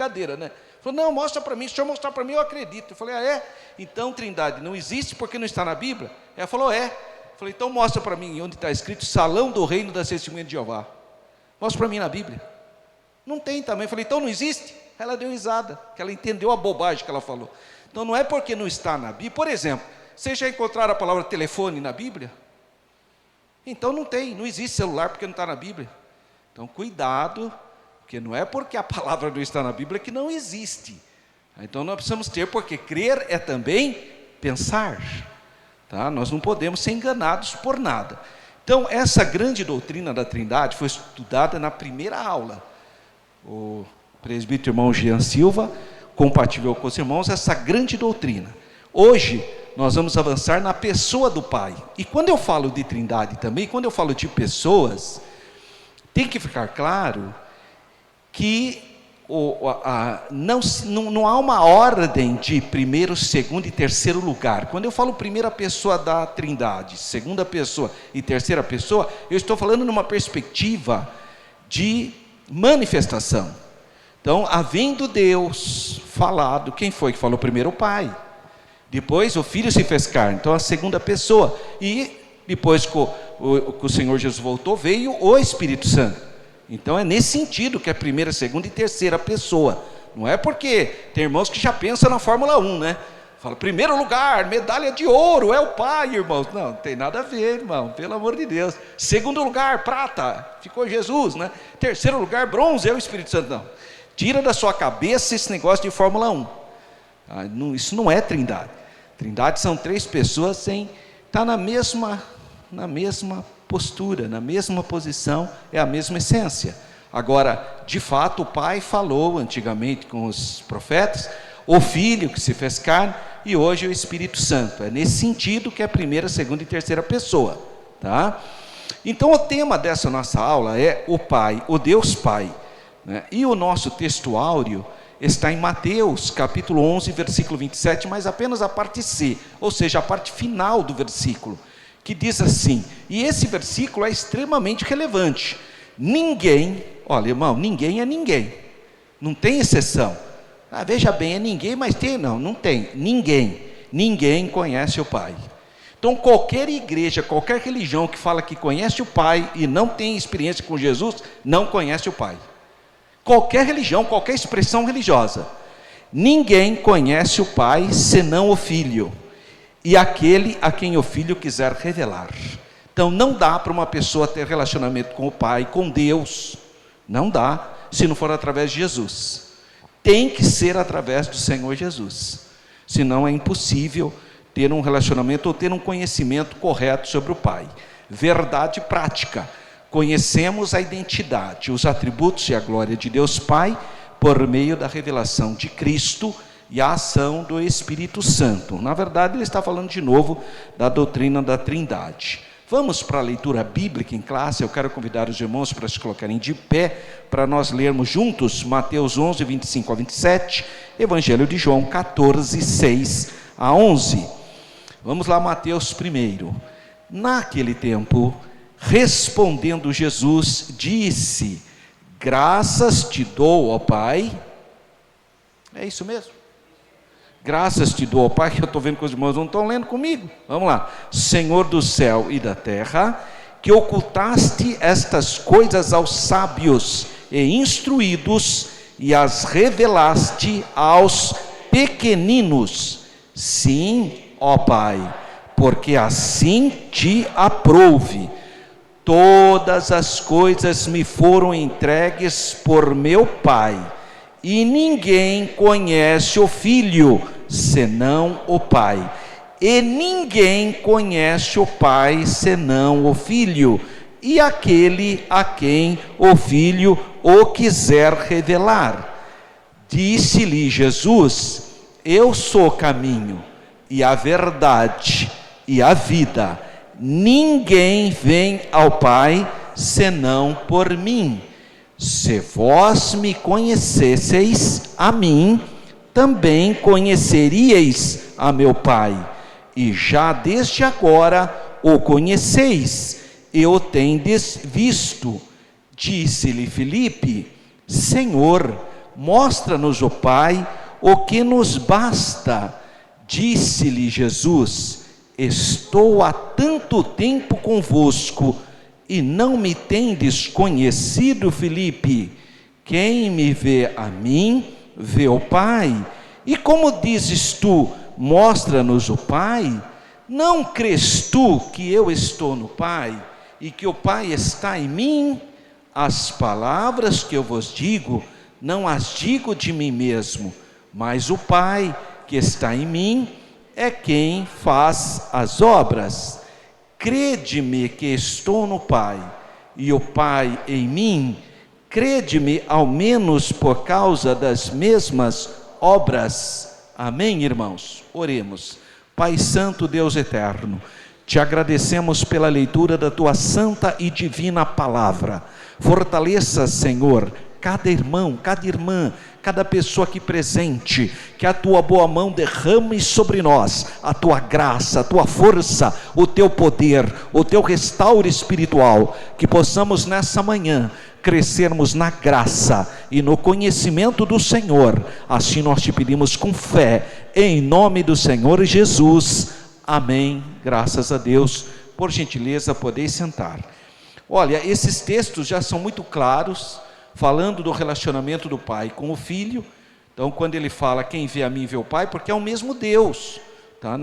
brincadeira, né? Falou, não, mostra para mim, se o senhor mostrar para mim, eu acredito. Eu falei, ah, é? Então, Trindade não existe porque não está na Bíblia? Ela falou, é. Eu falei, então mostra para mim onde está escrito Salão do Reino das Testemunhas de Jeová. Mostra para mim na Bíblia. Não tem também. Eu falei, então não existe? Ela deu risada, que ela entendeu a bobagem que ela falou. Então não é porque não está na Bíblia. Por exemplo, vocês já encontraram a palavra telefone na Bíblia? Então não tem, não existe celular porque não está na Bíblia. Então cuidado, porque não é porque a palavra não está na Bíblia que não existe. Então nós precisamos ter, porque crer é também pensar. Tá? Nós não podemos ser enganados por nada. Então essa grande doutrina da Trindade foi estudada na primeira aula. O presbítero irmão Jean Silva compatível com os irmãos essa grande doutrina. Hoje nós vamos avançar na pessoa do Pai. E quando eu falo de Trindade também, quando eu falo de pessoas, tem que ficar claro que não há uma ordem de primeiro, segundo e terceiro lugar. Quando eu falo primeira pessoa da Trindade, segunda pessoa e terceira pessoa, eu estou falando numa perspectiva de manifestação. Então, havendo Deus falado, quem foi que falou primeiro? O Pai. Depois o Filho se fez carne, então a segunda pessoa. E depois que o Senhor Jesus voltou, veio o Espírito Santo. Então é nesse sentido que é primeira, segunda e terceira pessoa. Não é porque tem irmãos que já pensam na Fórmula 1, né? Fala, primeiro lugar, medalha de ouro, é o Pai, irmãos. Não tem nada a ver, irmão, pelo amor de Deus. Segundo lugar, prata, ficou Jesus, né? Terceiro lugar, bronze, é o Espírito Santo. Não, tira da sua cabeça esse negócio de Fórmula 1. Isso não é Trindade. Trindade são três pessoas está na mesma postura, na mesma posição, é a mesma essência. Agora, de fato, o Pai falou antigamente com os profetas, o Filho que se fez carne, e hoje o Espírito Santo. É nesse sentido que é a primeira, segunda e terceira pessoa. Tá? Então, o tema dessa nossa aula é o Pai, o Deus Pai. Né? E o nosso texto áureo está em Mateus, capítulo 11, versículo 27, mas apenas a parte C, ou seja, a parte final do versículo, que diz assim, e esse versículo é extremamente relevante. Ninguém, olha irmão, ninguém é ninguém, não tem exceção. Veja bem, é ninguém, mas tem, não tem, ninguém conhece o Pai. Então qualquer igreja, qualquer religião que fala que conhece o Pai e não tem experiência com Jesus, não conhece o Pai. Qualquer religião, qualquer expressão religiosa, ninguém conhece o Pai senão o Filho, e aquele a quem o Filho quiser revelar. Então não dá para uma pessoa ter relacionamento com o Pai, com Deus, não dá, se não for através de Jesus. Tem que ser através do Senhor Jesus, senão é impossível ter um relacionamento ou ter um conhecimento correto sobre o Pai. Verdade prática. Conhecemos a identidade, os atributos e a glória de Deus Pai por meio da revelação de Cristo e a ação do Espírito Santo. Na verdade, ele está falando de novo da doutrina da Trindade. Vamos para a leitura bíblica em classe. Eu quero convidar os irmãos para se colocarem de pé, para nós lermos juntos Mateus 11, 25 a 27, Evangelho de João 14, 6 a 11. Vamos lá, Mateus primeiro. Naquele tempo, respondendo Jesus, disse, graças te dou, ó Pai. É isso mesmo? Graças te dou, ó Pai, que eu estou vendo que os irmãos não estão lendo comigo. Vamos lá. Senhor do céu e da terra, que ocultaste estas coisas aos sábios e instruídos e as revelaste aos pequeninos. Sim, ó Pai, porque assim te aprouve. Todas as coisas me foram entregues por meu Pai, e ninguém conhece o Filho, senão o Pai, e ninguém conhece o Pai, senão o Filho, e aquele a quem o Filho o quiser revelar. Disse-lhe Jesus, eu sou o caminho, e a verdade, e a vida. Ninguém vem ao Pai, senão por mim. Se vós me conhecesseis a mim, também conheceríeis a meu Pai, e já desde agora o conheceis, e o tendes visto. Disse-lhe Filipe, Senhor, mostra-nos o Pai, o que nos basta. Disse-lhe Jesus: estou há tanto tempo convosco, e não me tendes conhecido, Filipe? Quem me vê a mim, vê o Pai. E como dizes tu, mostra-nos o Pai? Não crês tu que eu estou no Pai, e que o Pai está em mim? As palavras que eu vos digo, não as digo de mim mesmo, mas o Pai que está em mim é quem faz as obras. Crede-me que estou no Pai, e o Pai em mim. Crede-me ao menos por causa das mesmas obras. Amém, irmãos? Oremos. Pai Santo, Deus eterno, te agradecemos pela leitura da tua santa e divina palavra. Fortaleça, Senhor, cada irmão, cada irmã, cada pessoa aqui presente, que a tua boa mão derrame sobre nós a tua graça, a tua força, o teu poder, o teu restauro espiritual, que possamos nessa manhã crescermos na graça e no conhecimento do Senhor. Assim nós te pedimos com fé, em nome do Senhor Jesus. Amém. Graças a Deus. Por gentileza, podeis sentar. Olha, esses textos já são muito claros, falando do relacionamento do Pai com o Filho. Então, quando ele fala, quem vê a mim vê o Pai, porque é o mesmo Deus, tá?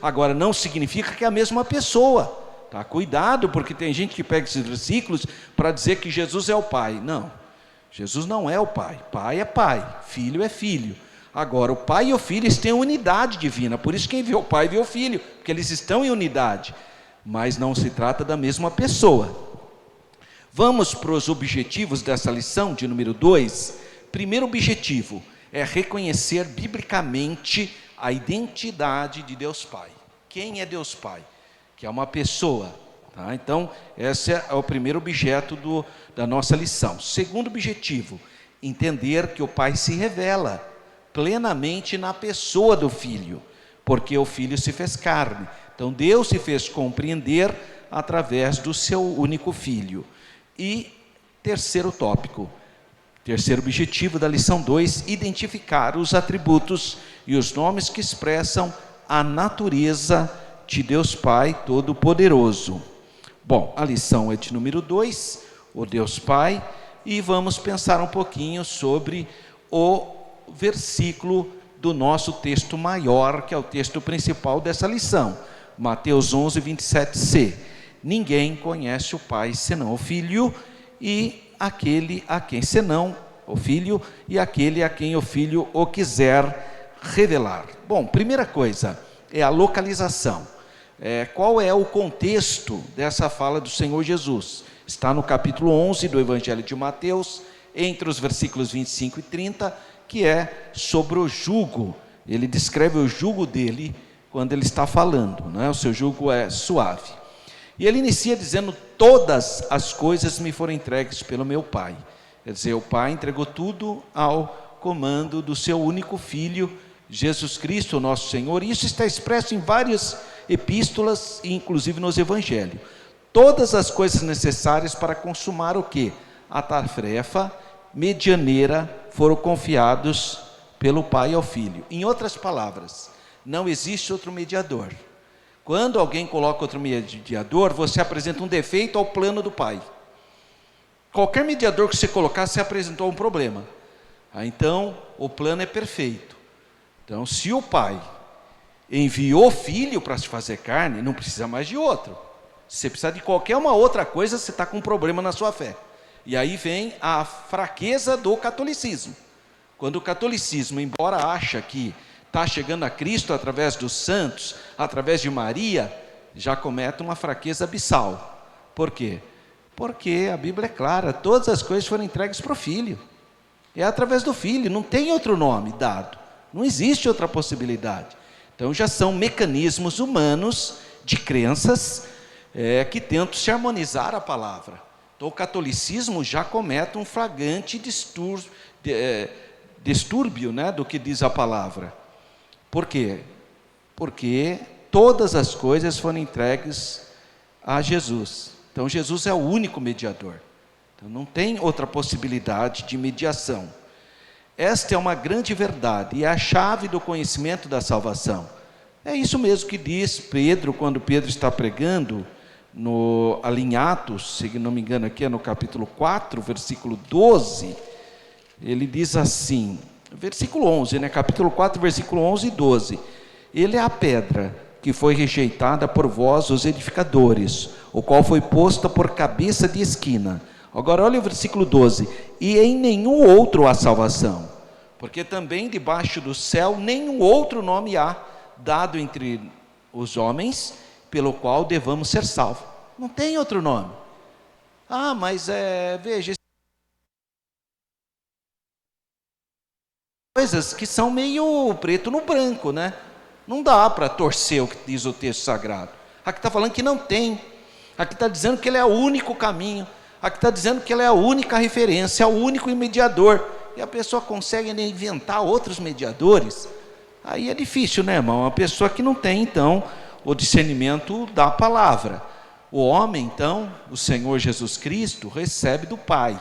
Agora, não significa que é a mesma pessoa, tá? Cuidado, porque tem gente que pega esses versículos para dizer que Jesus é o Pai. Não, Jesus não é o Pai. Pai é Pai, Filho é Filho. Agora, o Pai e o Filho, eles têm unidade divina, por isso quem vê o Pai vê o Filho, porque eles estão em unidade, mas não se trata da mesma pessoa. Vamos para os objetivos dessa lição de número 2. Primeiro objetivo é reconhecer biblicamente a identidade de Deus Pai. Quem é Deus Pai? Que é uma pessoa, tá? Então, esse é o primeiro objeto da nossa lição. Segundo objetivo, entender que o Pai se revela plenamente na pessoa do Filho, porque o Filho se fez carne. Então, Deus se fez compreender através do seu único Filho. E terceiro tópico, terceiro objetivo da lição 2, identificar os atributos e os nomes que expressam a natureza de Deus Pai Todo-Poderoso. Bom, a lição é de número 2, o Deus Pai, e vamos pensar um pouquinho sobre o versículo do nosso texto maior, que é o texto principal dessa lição, Mateus 11, 27c. Ninguém conhece o Pai senão o Filho, e aquele a quem senão o Filho, e aquele a quem o Filho o quiser revelar. Bom, primeira coisa é a localização. Qual é o contexto dessa fala do Senhor Jesus? Está no capítulo 11 do Evangelho de Mateus, entre os versículos 25 e 30, que é sobre o jugo. Ele descreve o jugo dele quando ele está falando, né? O seu jugo é suave. E ele inicia dizendo: todas as coisas me foram entregues pelo meu Pai. Quer dizer, o Pai entregou tudo ao comando do seu único Filho, Jesus Cristo, o nosso Senhor. E isso está expresso em várias epístolas, inclusive nos Evangelhos. Todas as coisas necessárias para consumar o quê? A tarefa medianeira foram confiados pelo Pai ao Filho. Em outras palavras, não existe outro mediador. Quando alguém coloca outro mediador, você apresenta um defeito ao plano do Pai. Qualquer mediador que você colocar, você apresentou um problema. Então, o plano é perfeito. Então, se o Pai enviou o Filho para se fazer carne, não precisa mais de outro. Se você precisar de qualquer uma outra coisa, você está com um problema na sua fé. E aí vem a fraqueza do catolicismo. Quando o catolicismo, embora acha que está chegando a Cristo através dos santos, através de Maria, já comete uma fraqueza abissal. Por quê? Porque a Bíblia é clara, todas as coisas foram entregues para o Filho. É através do Filho, não tem outro nome dado. Não existe outra possibilidade. Então já são mecanismos humanos de crenças que tentam se harmonizar a palavra. Então o catolicismo já comete um flagrante distúrbio, né, do que diz a palavra. Por quê? Porque todas as coisas foram entregues a Jesus. Então Jesus é o único mediador. Então não tem outra possibilidade de mediação. Esta é uma grande verdade e é a chave do conhecimento da salvação. É isso mesmo que diz Pedro, quando Pedro está pregando ali em Atos, se não me engano aqui é no capítulo 4, versículo 12, ele diz assim, versículo 11, capítulo 4, versículo 11 e 12, ele é a pedra que foi rejeitada por vós, os edificadores, o qual foi posta por cabeça de esquina. Agora olha o versículo 12, e em nenhum outro há salvação, porque também debaixo do céu nenhum outro nome há, dado entre os homens, pelo qual devamos ser salvos. Não tem outro nome. Mas veja, coisas que são meio preto no branco, né? Não dá para torcer o que diz o texto sagrado. Aqui está falando que não tem. Aqui está dizendo que ele é o único caminho. Aqui está dizendo que ele é a única referência, é o único mediador. E a pessoa consegue inventar outros mediadores. Aí é difícil, né, irmão? Uma pessoa que não tem, então, o discernimento da palavra. O homem, então, o Senhor Jesus Cristo, recebe do Pai.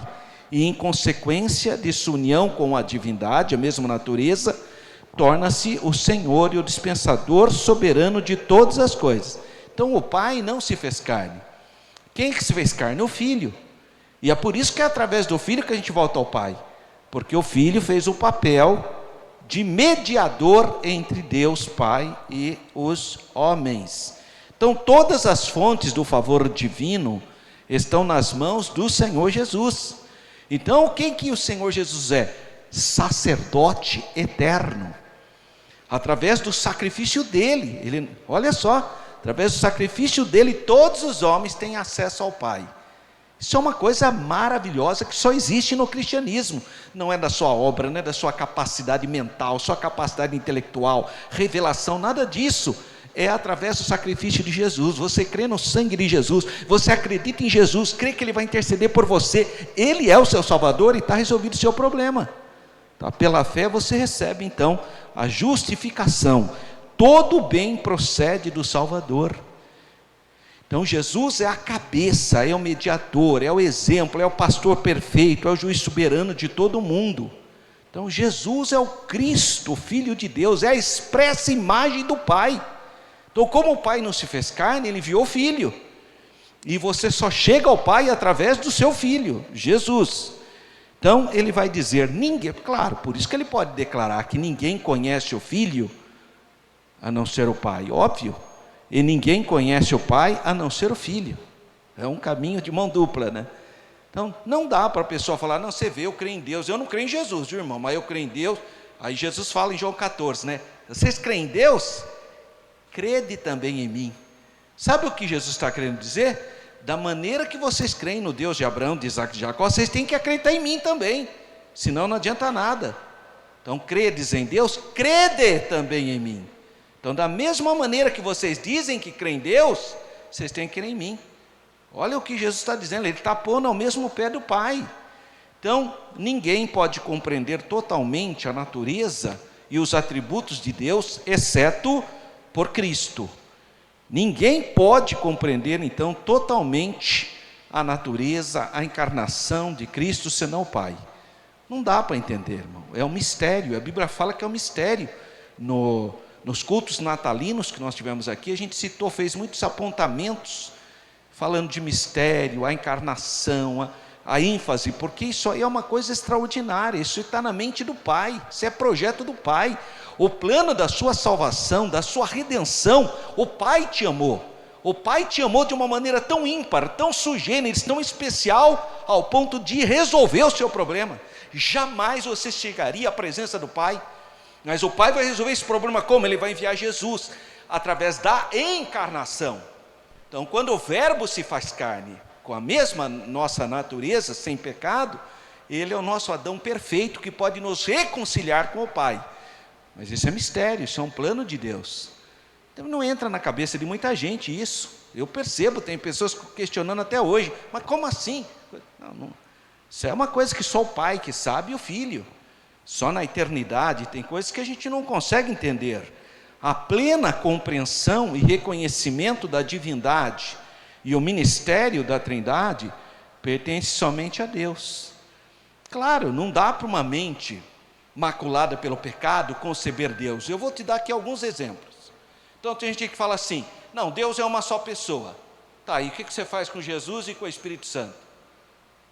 E em consequência de sua união com a divindade, a mesma natureza, torna-se o Senhor e o dispensador soberano de todas as coisas. Então o Pai não se fez carne. Quem que se fez carne? O Filho. E é por isso que é através do Filho que a gente volta ao Pai. Porque o Filho fez o papel de mediador entre Deus Pai e os homens. Então todas as fontes do favor divino estão nas mãos do Senhor Jesus. Então quem que o Senhor Jesus é? Sacerdote eterno. Através do sacrifício dele, olha só, através do sacrifício dele, todos os homens têm acesso ao Pai. Isso é uma coisa maravilhosa que só existe no cristianismo. Não é da sua obra, não é da sua capacidade mental, sua capacidade intelectual, revelação, nada disso. É através do sacrifício de Jesus. Você crê no sangue de Jesus, você acredita em Jesus, crê que Ele vai interceder por você, Ele é o seu Salvador e está resolvido o seu problema. Tá? Pela fé você recebe então a justificação. Todo o bem procede do Salvador. Então Jesus é a cabeça, é o mediador, é o exemplo, é o pastor perfeito, é o juiz soberano de todo mundo. Então Jesus é o Cristo, o Filho de Deus, é a expressa imagem do Pai. Então como o Pai não se fez carne, Ele enviou o Filho. E você só chega ao Pai através do seu Filho, Jesus. Então ele vai dizer, ninguém, claro, por isso que ele pode declarar que ninguém conhece o Filho, a não ser o Pai, óbvio. E ninguém conhece o Pai, a não ser o Filho. É um caminho de mão dupla, né? Então não dá para a pessoa falar, não, você vê, eu creio em Deus, eu não creio em Jesus, viu, irmão, mas eu creio em Deus. Aí Jesus fala em João 14, né? Vocês creem em Deus? Crede também em mim. Sabe o que Jesus está querendo dizer? Da maneira que vocês creem no Deus de Abraão, de Isaac e de Jacó, vocês têm que acreditar em mim também, senão não adianta nada. Então credes em Deus, crede também em mim. Então da mesma maneira que vocês dizem que creem em Deus, vocês têm que crer em mim. Olha o que Jesus está dizendo, Ele está pondo ao mesmo pé do Pai. Então ninguém pode compreender totalmente a natureza e os atributos de Deus, exceto por Cristo. Ninguém pode compreender então totalmente a natureza, a encarnação de Cristo, senão o Pai. Não dá para entender, irmão, é um mistério, a Bíblia fala que é um mistério. Nos cultos natalinos que nós tivemos aqui, a gente fez muitos apontamentos, falando de mistério, a encarnação, a ênfase, porque isso aí é uma coisa extraordinária, isso está na mente do Pai, isso é projeto do Pai. O plano da sua salvação, da sua redenção, o Pai te amou. O Pai te amou de uma maneira tão ímpar, tão sui generis, tão especial, ao ponto de resolver o seu problema. Jamais você chegaria à presença do Pai. Mas o Pai vai resolver esse problema como? Ele vai enviar Jesus, através da encarnação. Então quando o Verbo se faz carne, com a mesma nossa natureza, sem pecado, Ele é o nosso Adão perfeito, que pode nos reconciliar com o Pai. Mas isso é mistério, isso é um plano de Deus. Então não entra na cabeça de muita gente isso. Eu percebo, tem pessoas questionando até hoje, mas como assim? Não. Isso é uma coisa que só o Pai que sabe e o Filho. Só na eternidade tem coisas que a gente não consegue entender. A plena compreensão e reconhecimento da divindade e o ministério da Trindade pertence somente a Deus. Claro, não dá para uma mente maculada pelo pecado, conceber Deus. Eu vou te dar aqui alguns exemplos. Então tem gente que fala assim, não, Deus é uma só pessoa. Tá, e o que você faz com Jesus e com o Espírito Santo?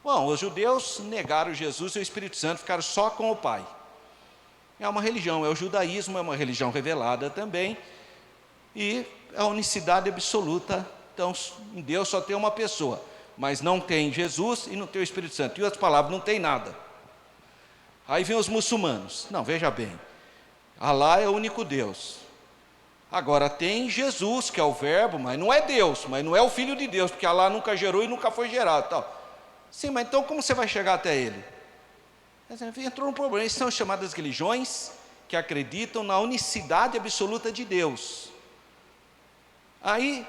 Bom, os judeus negaram Jesus e o Espírito Santo, ficaram só com o Pai. É uma religião, é o judaísmo, é uma religião revelada também, e a unicidade absoluta. Então, em Deus só tem uma pessoa, mas não tem Jesus e não tem o Espírito Santo. Em outras palavras, não tem nada. Aí vem os muçulmanos. Não, veja bem, Alá é o único Deus. Agora tem Jesus, que é o verbo, mas não é Deus, mas não é o Filho de Deus, porque Alá nunca gerou e nunca foi gerado. Tal. Sim, mas então como você vai chegar até Ele? Entrou um problema. Essas são chamadas religiões que acreditam na unicidade absoluta de Deus. Aí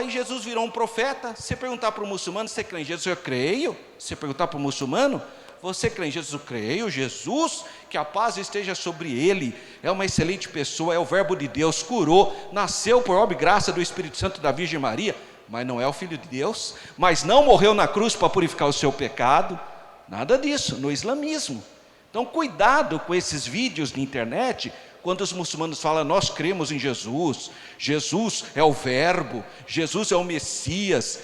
Jesus virou um profeta. Se perguntar para o muçulmano, você crê em Jesus? Eu creio. Se perguntar para o muçulmano, você crê em Jesus? Eu creio. Jesus, que a paz esteja sobre ele, é uma excelente pessoa, é o verbo de Deus, curou, nasceu por obra e graça do Espírito Santo da Virgem Maria, mas não é o Filho de Deus, mas não morreu na cruz para purificar o seu pecado, nada disso, no islamismo. Então cuidado com esses vídeos de internet, quando os muçulmanos falam, nós cremos em Jesus, Jesus é o verbo, Jesus é o Messias,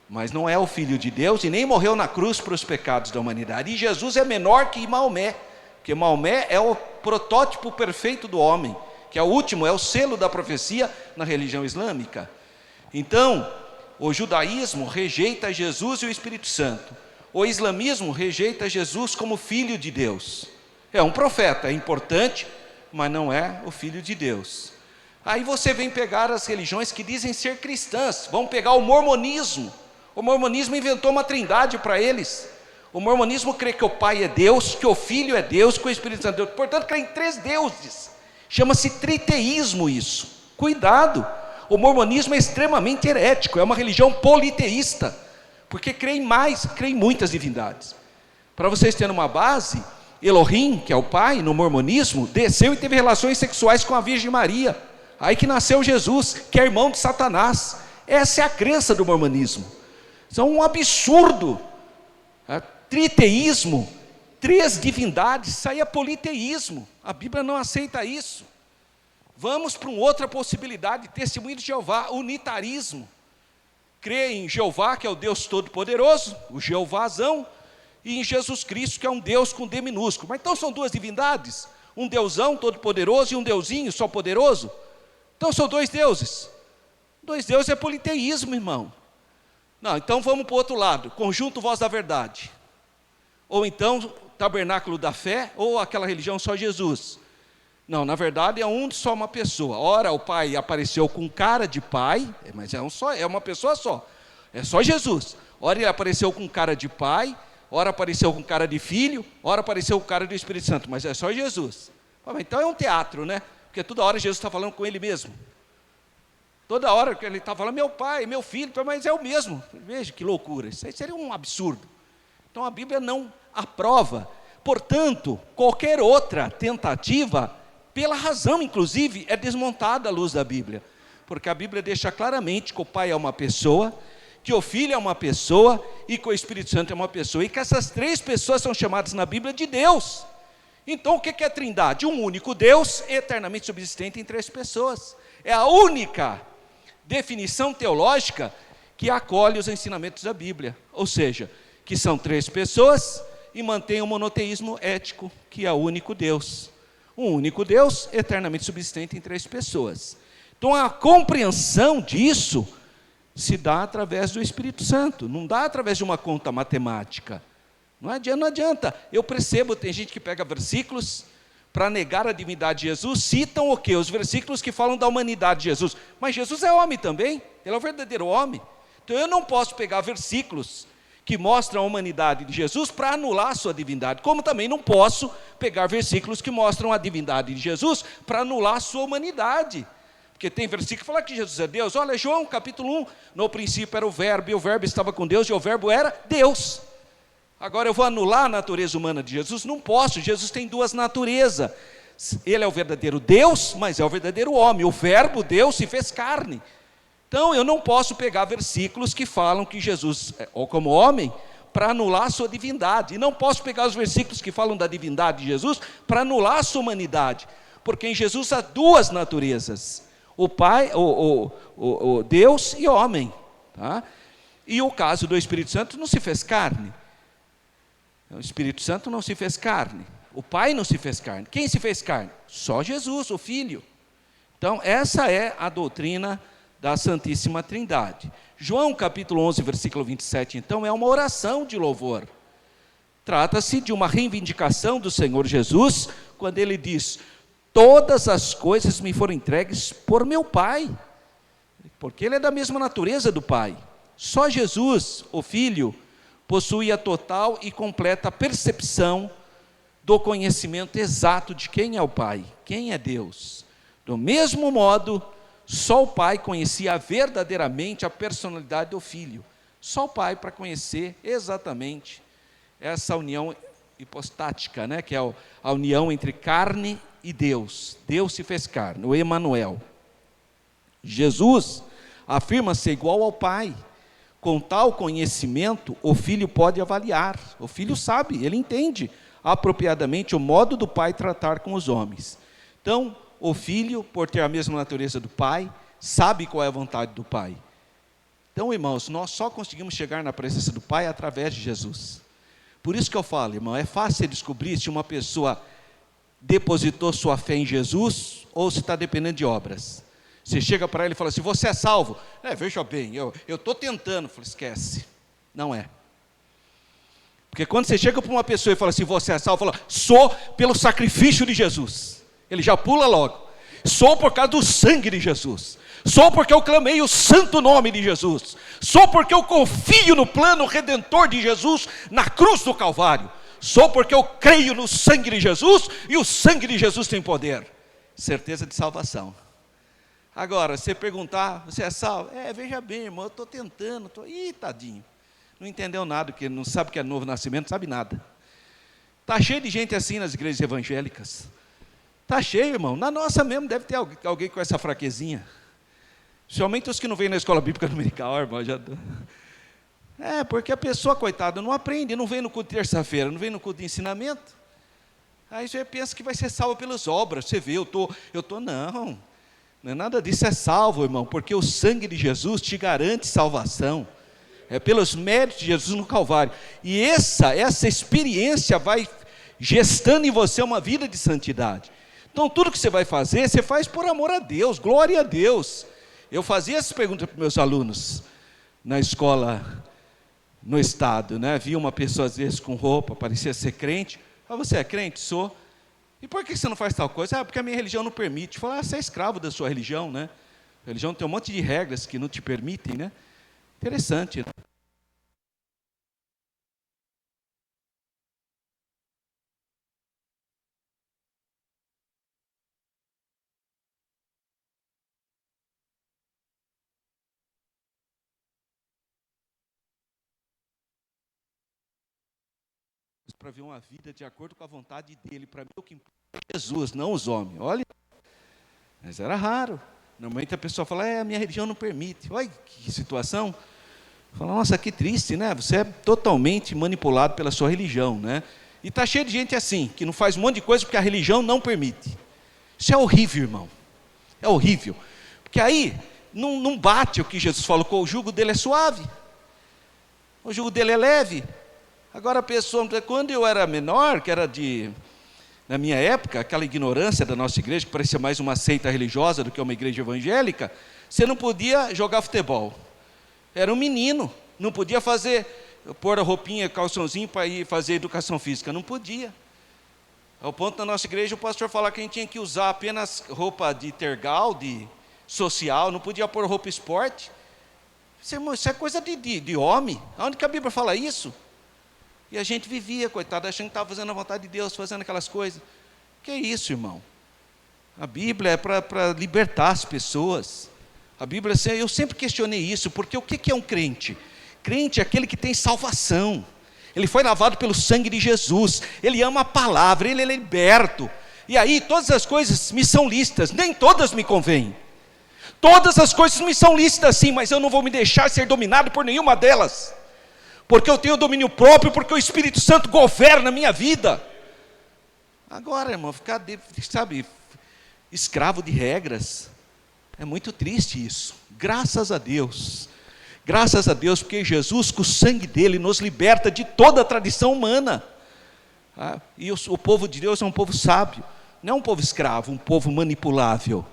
mas não é o Filho de Deus e nem morreu na cruz para os pecados da humanidade. E Jesus é menor que Maomé, porque Maomé é o protótipo perfeito do homem, que é o último, é o selo da profecia na religião islâmica. Então, o judaísmo rejeita Jesus e o Espírito Santo. O islamismo rejeita Jesus como Filho de Deus. É um profeta, é importante, mas não é o Filho de Deus. Aí você vem pegar as religiões que dizem ser cristãs, vão pegar o mormonismo. O mormonismo inventou uma trindade para eles. O mormonismo crê que o Pai é Deus, que o Filho é Deus, que o Espírito Santo é Deus. Portanto, crê em 3 deuses. Chama-se triteísmo isso. Cuidado. O mormonismo é extremamente herético, é uma religião politeísta, porque crê em muitas divindades. Para vocês terem uma base, Elohim, que é o Pai, no mormonismo, desceu e teve relações sexuais com a Virgem Maria. Aí que nasceu Jesus, que é irmão de Satanás. Essa é a crença do mormonismo. Isso é um absurdo. Triteísmo, 3 divindades, isso aí é politeísmo. A Bíblia não aceita isso. Vamos para uma outra possibilidade, testemunho de Jeová, unitarismo. Crê em Jeová, que é o Deus Todo-Poderoso, o Jeovázão, e em Jesus Cristo, que é um Deus com D minúsculo. Mas então são 2 divindades, um Deusão Todo-Poderoso e um Deusinho só poderoso? Então são 2 deuses. 2 deuses é politeísmo, irmão. Não, então vamos para o outro lado, conjunto voz da verdade. Ou então, tabernáculo da fé, ou aquela religião só Jesus. Não, na verdade é só uma pessoa. Ora o Pai apareceu com cara de Pai, mas é uma pessoa só. É só Jesus. Ora ele apareceu com cara de Pai, ora apareceu com cara de Filho, ora apareceu com cara do Espírito Santo, mas é só Jesus. Então é um teatro, né? Porque toda hora Jesus está falando com ele mesmo. Toda hora que ele está falando, meu Pai, meu Filho, mas é o mesmo. Veja que loucura, isso aí seria um absurdo. Então a Bíblia não aprova. Portanto, qualquer outra tentativa, pela razão inclusive, é desmontada à luz da Bíblia. Porque a Bíblia deixa claramente que o Pai é uma pessoa, que o Filho é uma pessoa e que o Espírito Santo é uma pessoa. E que essas 3 pessoas são chamadas na Bíblia de Deus. Então o que é a trindade? Um único Deus, eternamente subsistente em 3 pessoas. É a única definição teológica que acolhe os ensinamentos da Bíblia. Ou seja, que são 3 pessoas e mantém o monoteísmo ético, que é o único Deus. Um único Deus, eternamente subsistente em 3 pessoas. Então a compreensão disso se dá através do Espírito Santo, não dá através de uma conta matemática. Não adianta. Eu percebo, tem gente que pega versículos para negar a divindade de Jesus, citam o quê? Os versículos que falam da humanidade de Jesus. Mas Jesus é homem também, ele é o verdadeiro homem. Então eu não posso pegar versículos que mostram a humanidade de Jesus para anular a sua divindade, como também não posso pegar versículos que mostram a divindade de Jesus para anular a sua humanidade. Porque tem versículo que fala que Jesus é Deus. Olha, João capítulo 1, no princípio era o verbo, e o verbo estava com Deus, e o verbo era Deus. Agora eu vou anular a natureza humana de Jesus? Não posso, Jesus tem 2 naturezas. Ele é o verdadeiro Deus, mas é o verdadeiro homem. O verbo Deus se fez carne. Então eu não posso pegar versículos que falam que Jesus, ou como homem, para anular a sua divindade. E não posso pegar os versículos que falam da divindade de Jesus para anular a sua humanidade, porque em Jesus há duas naturezas: o Pai, o Deus e homem, tá? E o caso do Espírito Santo não se fez carne. O Espírito Santo não se fez carne. O Pai não se fez carne. Quem se fez carne? Só Jesus, o Filho. Então, essa é a doutrina da Santíssima Trindade. João capítulo 11, versículo 27, então, é uma oração de louvor. Trata-se de uma reivindicação do Senhor Jesus, quando ele diz: todas as coisas me foram entregues por meu Pai, porque ele é da mesma natureza do Pai. Só Jesus, o Filho, possui a total e completa percepção do conhecimento exato de quem é o Pai, quem é Deus. Do mesmo modo, só o Pai conhecia verdadeiramente a personalidade do Filho. Só o Pai para conhecer exatamente essa união hipostática, né, que é a união entre carne e Deus. Deus se fez carne, o Emanuel. Jesus afirma ser igual ao Pai. Com tal conhecimento, o Filho pode avaliar. O Filho sabe, ele entende apropriadamente o modo do Pai tratar com os homens. Então, o Filho, por ter a mesma natureza do Pai, sabe qual é a vontade do Pai. Então, irmãos, nós só conseguimos chegar na presença do Pai através de Jesus. Por isso que eu falo, irmão, é fácil descobrir se uma pessoa depositou sua fé em Jesus ou se está dependendo de obras. Você chega para ele e fala assim: você é salvo? Veja bem, eu estou tentando. Falo: esquece, não é. Porque quando você chega para uma pessoa e fala assim: você é salvo? Fala: sou pelo sacrifício de Jesus. Ele já pula logo. Sou por causa do sangue de Jesus. Sou porque eu clamei o santo nome de Jesus. Sou porque eu confio no plano redentor de Jesus na cruz do Calvário. Sou porque eu creio no sangue de Jesus, e o sangue de Jesus tem poder. Certeza de salvação. Agora, se você perguntar: você é salvo? Veja bem, irmão, eu estou tentando. Ih, tadinho. Não entendeu nada, porque não sabe o que é novo nascimento, não sabe nada. Está cheio de gente assim nas igrejas evangélicas. Está cheio, irmão. Na nossa mesmo deve ter alguém com essa fraquezinha. Principalmente os que não vêm na escola bíblica dominical, irmão. Porque a pessoa, coitada, não aprende, não vem no culto de terça-feira, não vem no culto de ensinamento. Aí você pensa que vai ser salvo pelas obras. Você vê, não é nada disso, é salvo, irmão, porque o sangue de Jesus te garante salvação. É pelos méritos de Jesus no Calvário. E essa experiência vai gestando em você uma vida de santidade. Então, tudo que você vai fazer, você faz por amor a Deus, glória a Deus. Eu fazia essa pergunta para meus alunos na escola, no estado, né? Via uma pessoa às vezes com roupa, parecia ser crente. Você é crente? Sou. E por que você não faz tal coisa? Porque a minha religião não permite. Fala: você é escravo da sua religião, né? A religião tem um monte de regras que não te permitem, né? Interessante, né? Para ver uma vida de acordo com a vontade dele. Para mim, o que importa é Jesus, não os homens. Olha, mas era raro. Normalmente a pessoa fala: a minha religião não permite. Olha que situação. Fala: nossa, que triste, né? Você é totalmente manipulado pela sua religião, né? E está cheio de gente assim, que não faz um monte de coisa porque a religião não permite. Isso é horrível, irmão. É horrível. Porque aí não bate o que Jesus falou: o jugo dele é suave. O jugo dele é leve. Agora a pessoa, quando eu era menor, que era na minha época, aquela ignorância da nossa igreja, que parecia mais uma seita religiosa do que uma igreja evangélica, você não podia jogar futebol. Era um menino, não podia pôr a roupinha, calçãozinho para ir fazer educação física, não podia. Ao ponto da nossa igreja, o pastor falar que a gente tinha que usar apenas roupa de tergal, de social, não podia pôr roupa esporte. Isso é coisa de homem. Onde que a Bíblia fala isso? E a gente vivia, coitado, achando que estava fazendo a vontade de Deus, fazendo aquelas coisas. Que é isso, irmão? A Bíblia é para libertar as pessoas. A Bíblia, eu sempre questionei isso, porque o que é um crente? Crente é aquele que tem salvação. Ele foi lavado pelo sangue de Jesus. Ele ama a palavra, ele é liberto. E aí todas as coisas me são lícitas, nem todas me convêm. Todas as coisas me são lícitas sim, mas eu não vou me deixar ser dominado por nenhuma delas. porque eu tenho domínio próprio, porque o Espírito Santo governa a minha vida. Agora, irmão, ficar, sabe, escravo de regras, é muito triste isso. Graças a Deus, porque Jesus, com o sangue dele, nos liberta de toda a tradição humana. E o povo de Deus é um povo sábio, não é um povo escravo, um povo manipulável.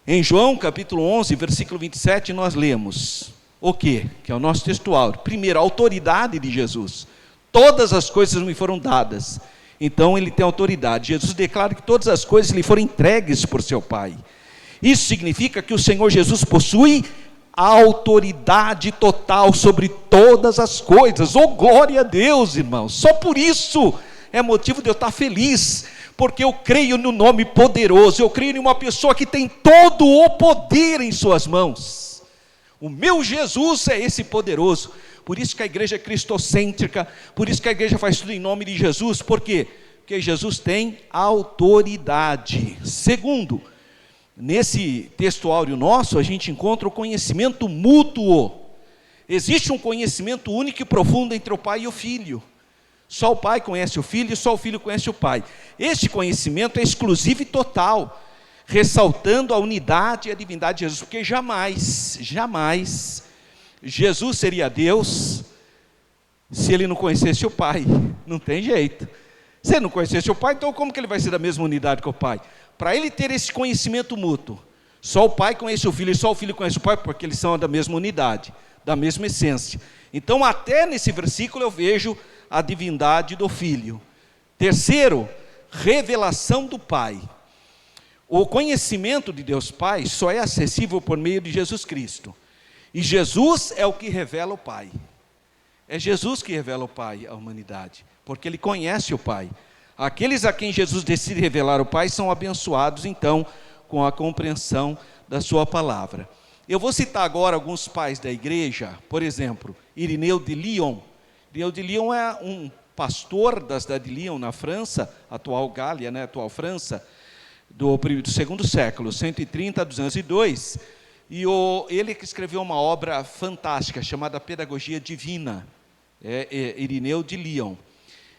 Em João capítulo 11, versículo 27, nós lemos o quê? Que é o nosso textual. Primeiro, a autoridade de Jesus. Todas as coisas me foram dadas. Então ele tem autoridade. Jesus declara que todas as coisas lhe foram entregues por seu Pai. Isso significa que o Senhor Jesus possui a autoridade total sobre todas as coisas. Oh, glória a Deus, irmãos. Só por isso é motivo de eu estar feliz, porque eu creio no nome poderoso, eu creio em uma pessoa que tem todo o poder em suas mãos. O meu Jesus é esse poderoso. Por isso que a igreja é cristocêntrica, por isso que a igreja faz tudo em nome de Jesus. Por quê? Porque Jesus tem autoridade. Segundo, nesse textuário nosso, a gente encontra o conhecimento mútuo. Existe um conhecimento único e profundo entre o Pai e o Filho. Só o Pai conhece o Filho e só o Filho conhece o Pai. Este conhecimento é exclusivo e total, ressaltando a unidade e a divindade de Jesus, porque jamais Jesus seria Deus se ele não conhecesse o Pai. Não tem jeito. Se ele não conhecesse o Pai, então como que ele vai ser da mesma unidade que o Pai? Para ele ter esse conhecimento mútuo, só o Pai conhece o Filho e só o Filho conhece o Pai, porque eles são da mesma unidade, da mesma essência. Então até nesse versículo eu vejo a divindade do Filho. Terceiro, revelação do Pai. O conhecimento de Deus Pai só é acessível por meio de Jesus Cristo. E Jesus é o que revela o Pai. É Jesus que revela o Pai à humanidade, porque Ele conhece o Pai. Aqueles a quem Jesus decide revelar o Pai são abençoados, então, com a compreensão da sua palavra. Eu vou citar agora alguns pais da igreja, por exemplo, Irineu de Lyon. Irineu de Lyon é um pastor da cidade de Lyon, na França, atual Gália, atual França, do segundo século, 130 a 202, e ele que escreveu uma obra fantástica, chamada Pedagogia Divina, Irineu de Lyon.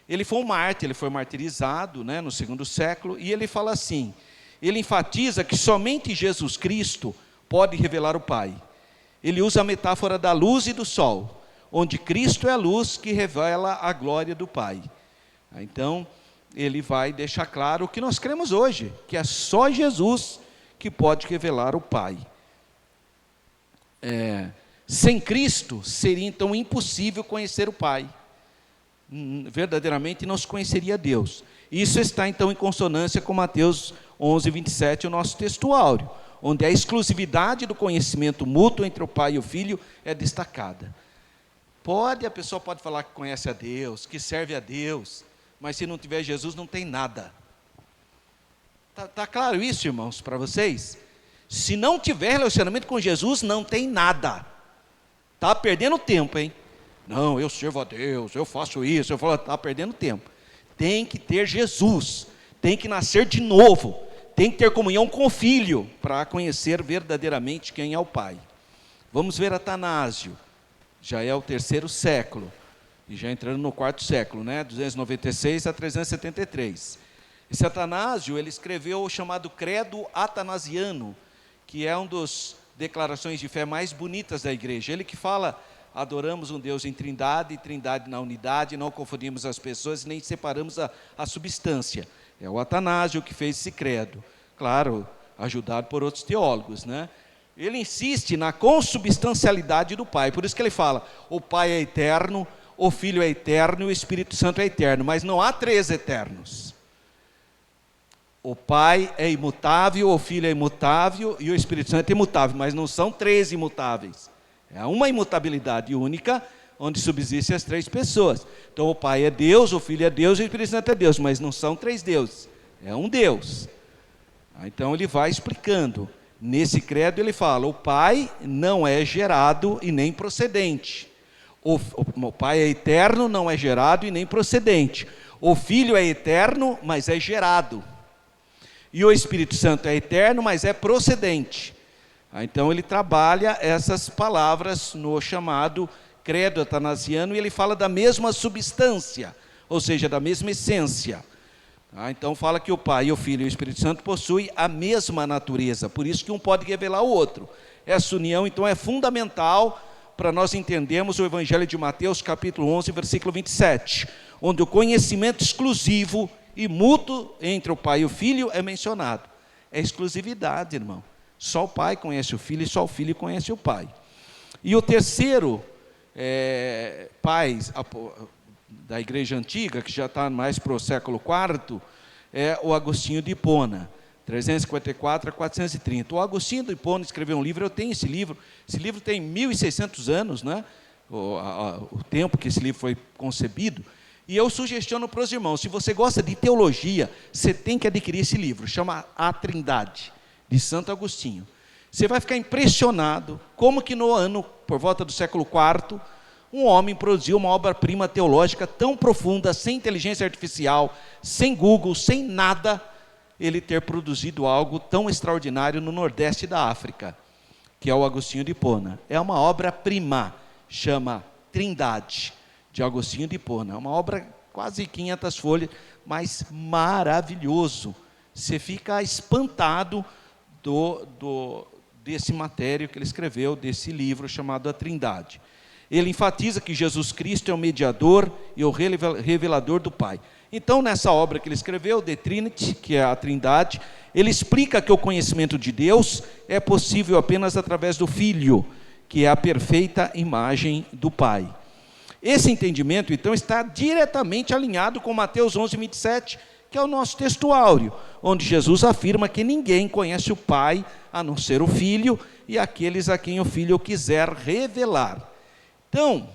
Ele foi um mártir, ele foi martirizado no segundo século, e ele fala assim, ele enfatiza que somente Jesus Cristo pode revelar o Pai. Ele usa a metáfora da luz e do sol, onde Cristo é a luz que revela a glória do Pai. Então, ele vai deixar claro o que nós cremos hoje, que é só Jesus que pode revelar o Pai. Sem Cristo, seria então impossível conhecer o Pai. Verdadeiramente não se conheceria Deus. Isso está então em consonância com Mateus 11, 27, o nosso textuário, onde a exclusividade do conhecimento mútuo entre o Pai e o Filho é destacada. A pessoa pode falar que conhece a Deus, que serve a Deus, mas se não tiver Jesus não tem nada. Tá claro isso, irmãos, para vocês? Se não tiver relacionamento com Jesus, não tem nada. Está perdendo tempo, hein? Não, eu sirvo a Deus, eu faço isso, está perdendo tempo. Tem que ter Jesus, tem que nascer de novo, tem que ter comunhão com o Filho, para conhecer verdadeiramente quem é o Pai. Vamos ver Atanásio, já é o terceiro século, e já entrando no quarto século, 296 a 373. Esse Atanásio, ele escreveu o chamado Credo Atanasiano, que é uma das declarações de fé mais bonitas da igreja. Ele que fala: adoramos um Deus em trindade, trindade na unidade, não confundimos as pessoas, nem separamos a substância. É o Atanásio que fez esse credo, claro, ajudado por outros teólogos, Ele insiste na consubstancialidade do Pai, por isso que ele fala: o Pai é eterno, o Filho é eterno e o Espírito Santo é eterno, mas não há três eternos. O Pai é imutável, o Filho é imutável e o Espírito Santo é imutável, mas não são três imutáveis. É uma imutabilidade única, onde subsistem as três pessoas. Então o Pai é Deus, o Filho é Deus e o Espírito Santo é Deus, mas não são três deuses, é um Deus. Então ele vai explicando. Nesse credo ele fala: o Pai não é gerado e nem procedente. O Pai é eterno, não é gerado e nem procedente. O Filho é eterno, mas é gerado. E o Espírito Santo é eterno, mas é procedente. Então ele trabalha essas palavras no chamado credo atanasiano, e ele fala da mesma substância, ou seja, da mesma essência. Então fala que o Pai, o Filho e o Espírito Santo possuem a mesma natureza, por isso que um pode revelar o outro. Essa união, então, é fundamental para nós entendermos o Evangelho de Mateus, capítulo 11, versículo 27, onde o conhecimento exclusivo e mútuo entre o Pai e o Filho é mencionado. É exclusividade, irmão. Só o Pai conhece o Filho e só o Filho conhece o Pai. E o terceiro pai da igreja antiga, que já está mais para o século IV, é o Agostinho de Hipona, 354 a 430. O Agostinho de Hipona escreveu um livro, eu tenho esse livro tem 1.600 anos, né? O tempo que esse livro foi concebido, e eu sugestiono para os irmãos, se você gosta de teologia, você tem que adquirir esse livro, chama A Trindade, de Santo Agostinho. Você vai ficar impressionado como que no ano, por volta do século IV, um homem produziu uma obra-prima teológica tão profunda, sem inteligência artificial, sem Google, sem nada, ele ter produzido algo tão extraordinário no nordeste da África, que é o Agostinho de Hipona. É uma obra-prima, chama Trindade, de Agostinho de Hipona. É uma obra quase 500 folhas, mas maravilhoso. Você fica espantado desse matéria que ele escreveu, desse livro chamado A Trindade. Ele enfatiza que Jesus Cristo é o mediador e o revelador do Pai. Então, nessa obra que ele escreveu, The Trinity, que é a Trindade, ele explica que o conhecimento de Deus é possível apenas através do Filho, que é a perfeita imagem do Pai. Esse entendimento, então, está diretamente alinhado com Mateus 11, 27, que é o nosso textuário, onde Jesus afirma que ninguém conhece o Pai, a não ser o Filho, e aqueles a quem o Filho quiser revelar. Então,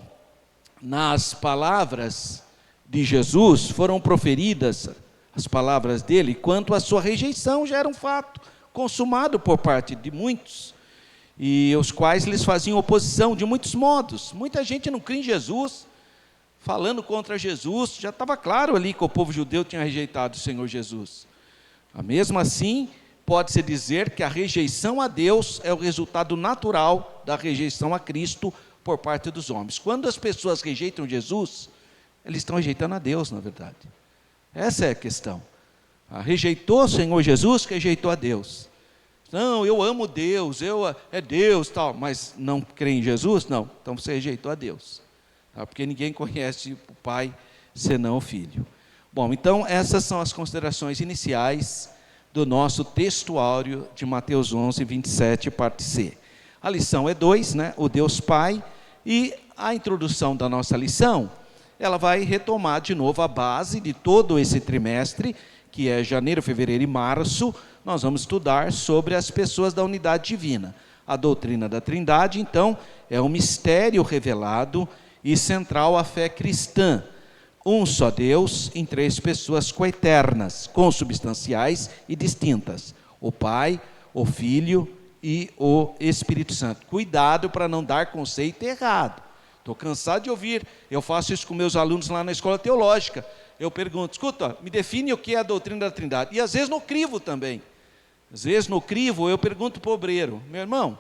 nas palavras de Jesus, foram proferidas as palavras dele, quanto à sua rejeição já era um fato consumado por parte de muitos, e os quais lhes faziam oposição de muitos modos. Muita gente não crê em Jesus, falando contra Jesus, já estava claro ali que o povo judeu tinha rejeitado o Senhor Jesus. Mesmo assim, pode-se dizer que a rejeição a Deus é o resultado natural da rejeição a Cristo por parte dos homens. Quando as pessoas rejeitam Jesus, eles estão rejeitando a Deus, na verdade. Essa é a questão. Rejeitou o Senhor Jesus, rejeitou a Deus. Não, eu amo Deus, é Deus, tal, mas não crê em Jesus? Não, então você rejeitou a Deus. Porque ninguém conhece o Pai senão o Filho. Bom, então essas são as considerações iniciais do nosso textuário de Mateus 11, 27, parte C. A lição é 2, né? O Deus Pai, e a introdução da nossa lição, ela vai retomar de novo a base de todo esse trimestre, que é janeiro, fevereiro e março. Nós vamos estudar sobre as pessoas da unidade divina. A doutrina da Trindade, então, é um mistério revelado e central à fé cristã. Um só Deus em três pessoas coeternas, consubstanciais e distintas: o Pai, o Filho e o Espírito Santo. Cuidado para não dar conceito errado. Estou cansado de ouvir, eu faço isso com meus alunos lá na escola teológica. Eu pergunto, escuta, me define o que é a doutrina da Trindade. E às vezes no crivo também. Às vezes no crivo eu pergunto para o obreiro, meu irmão,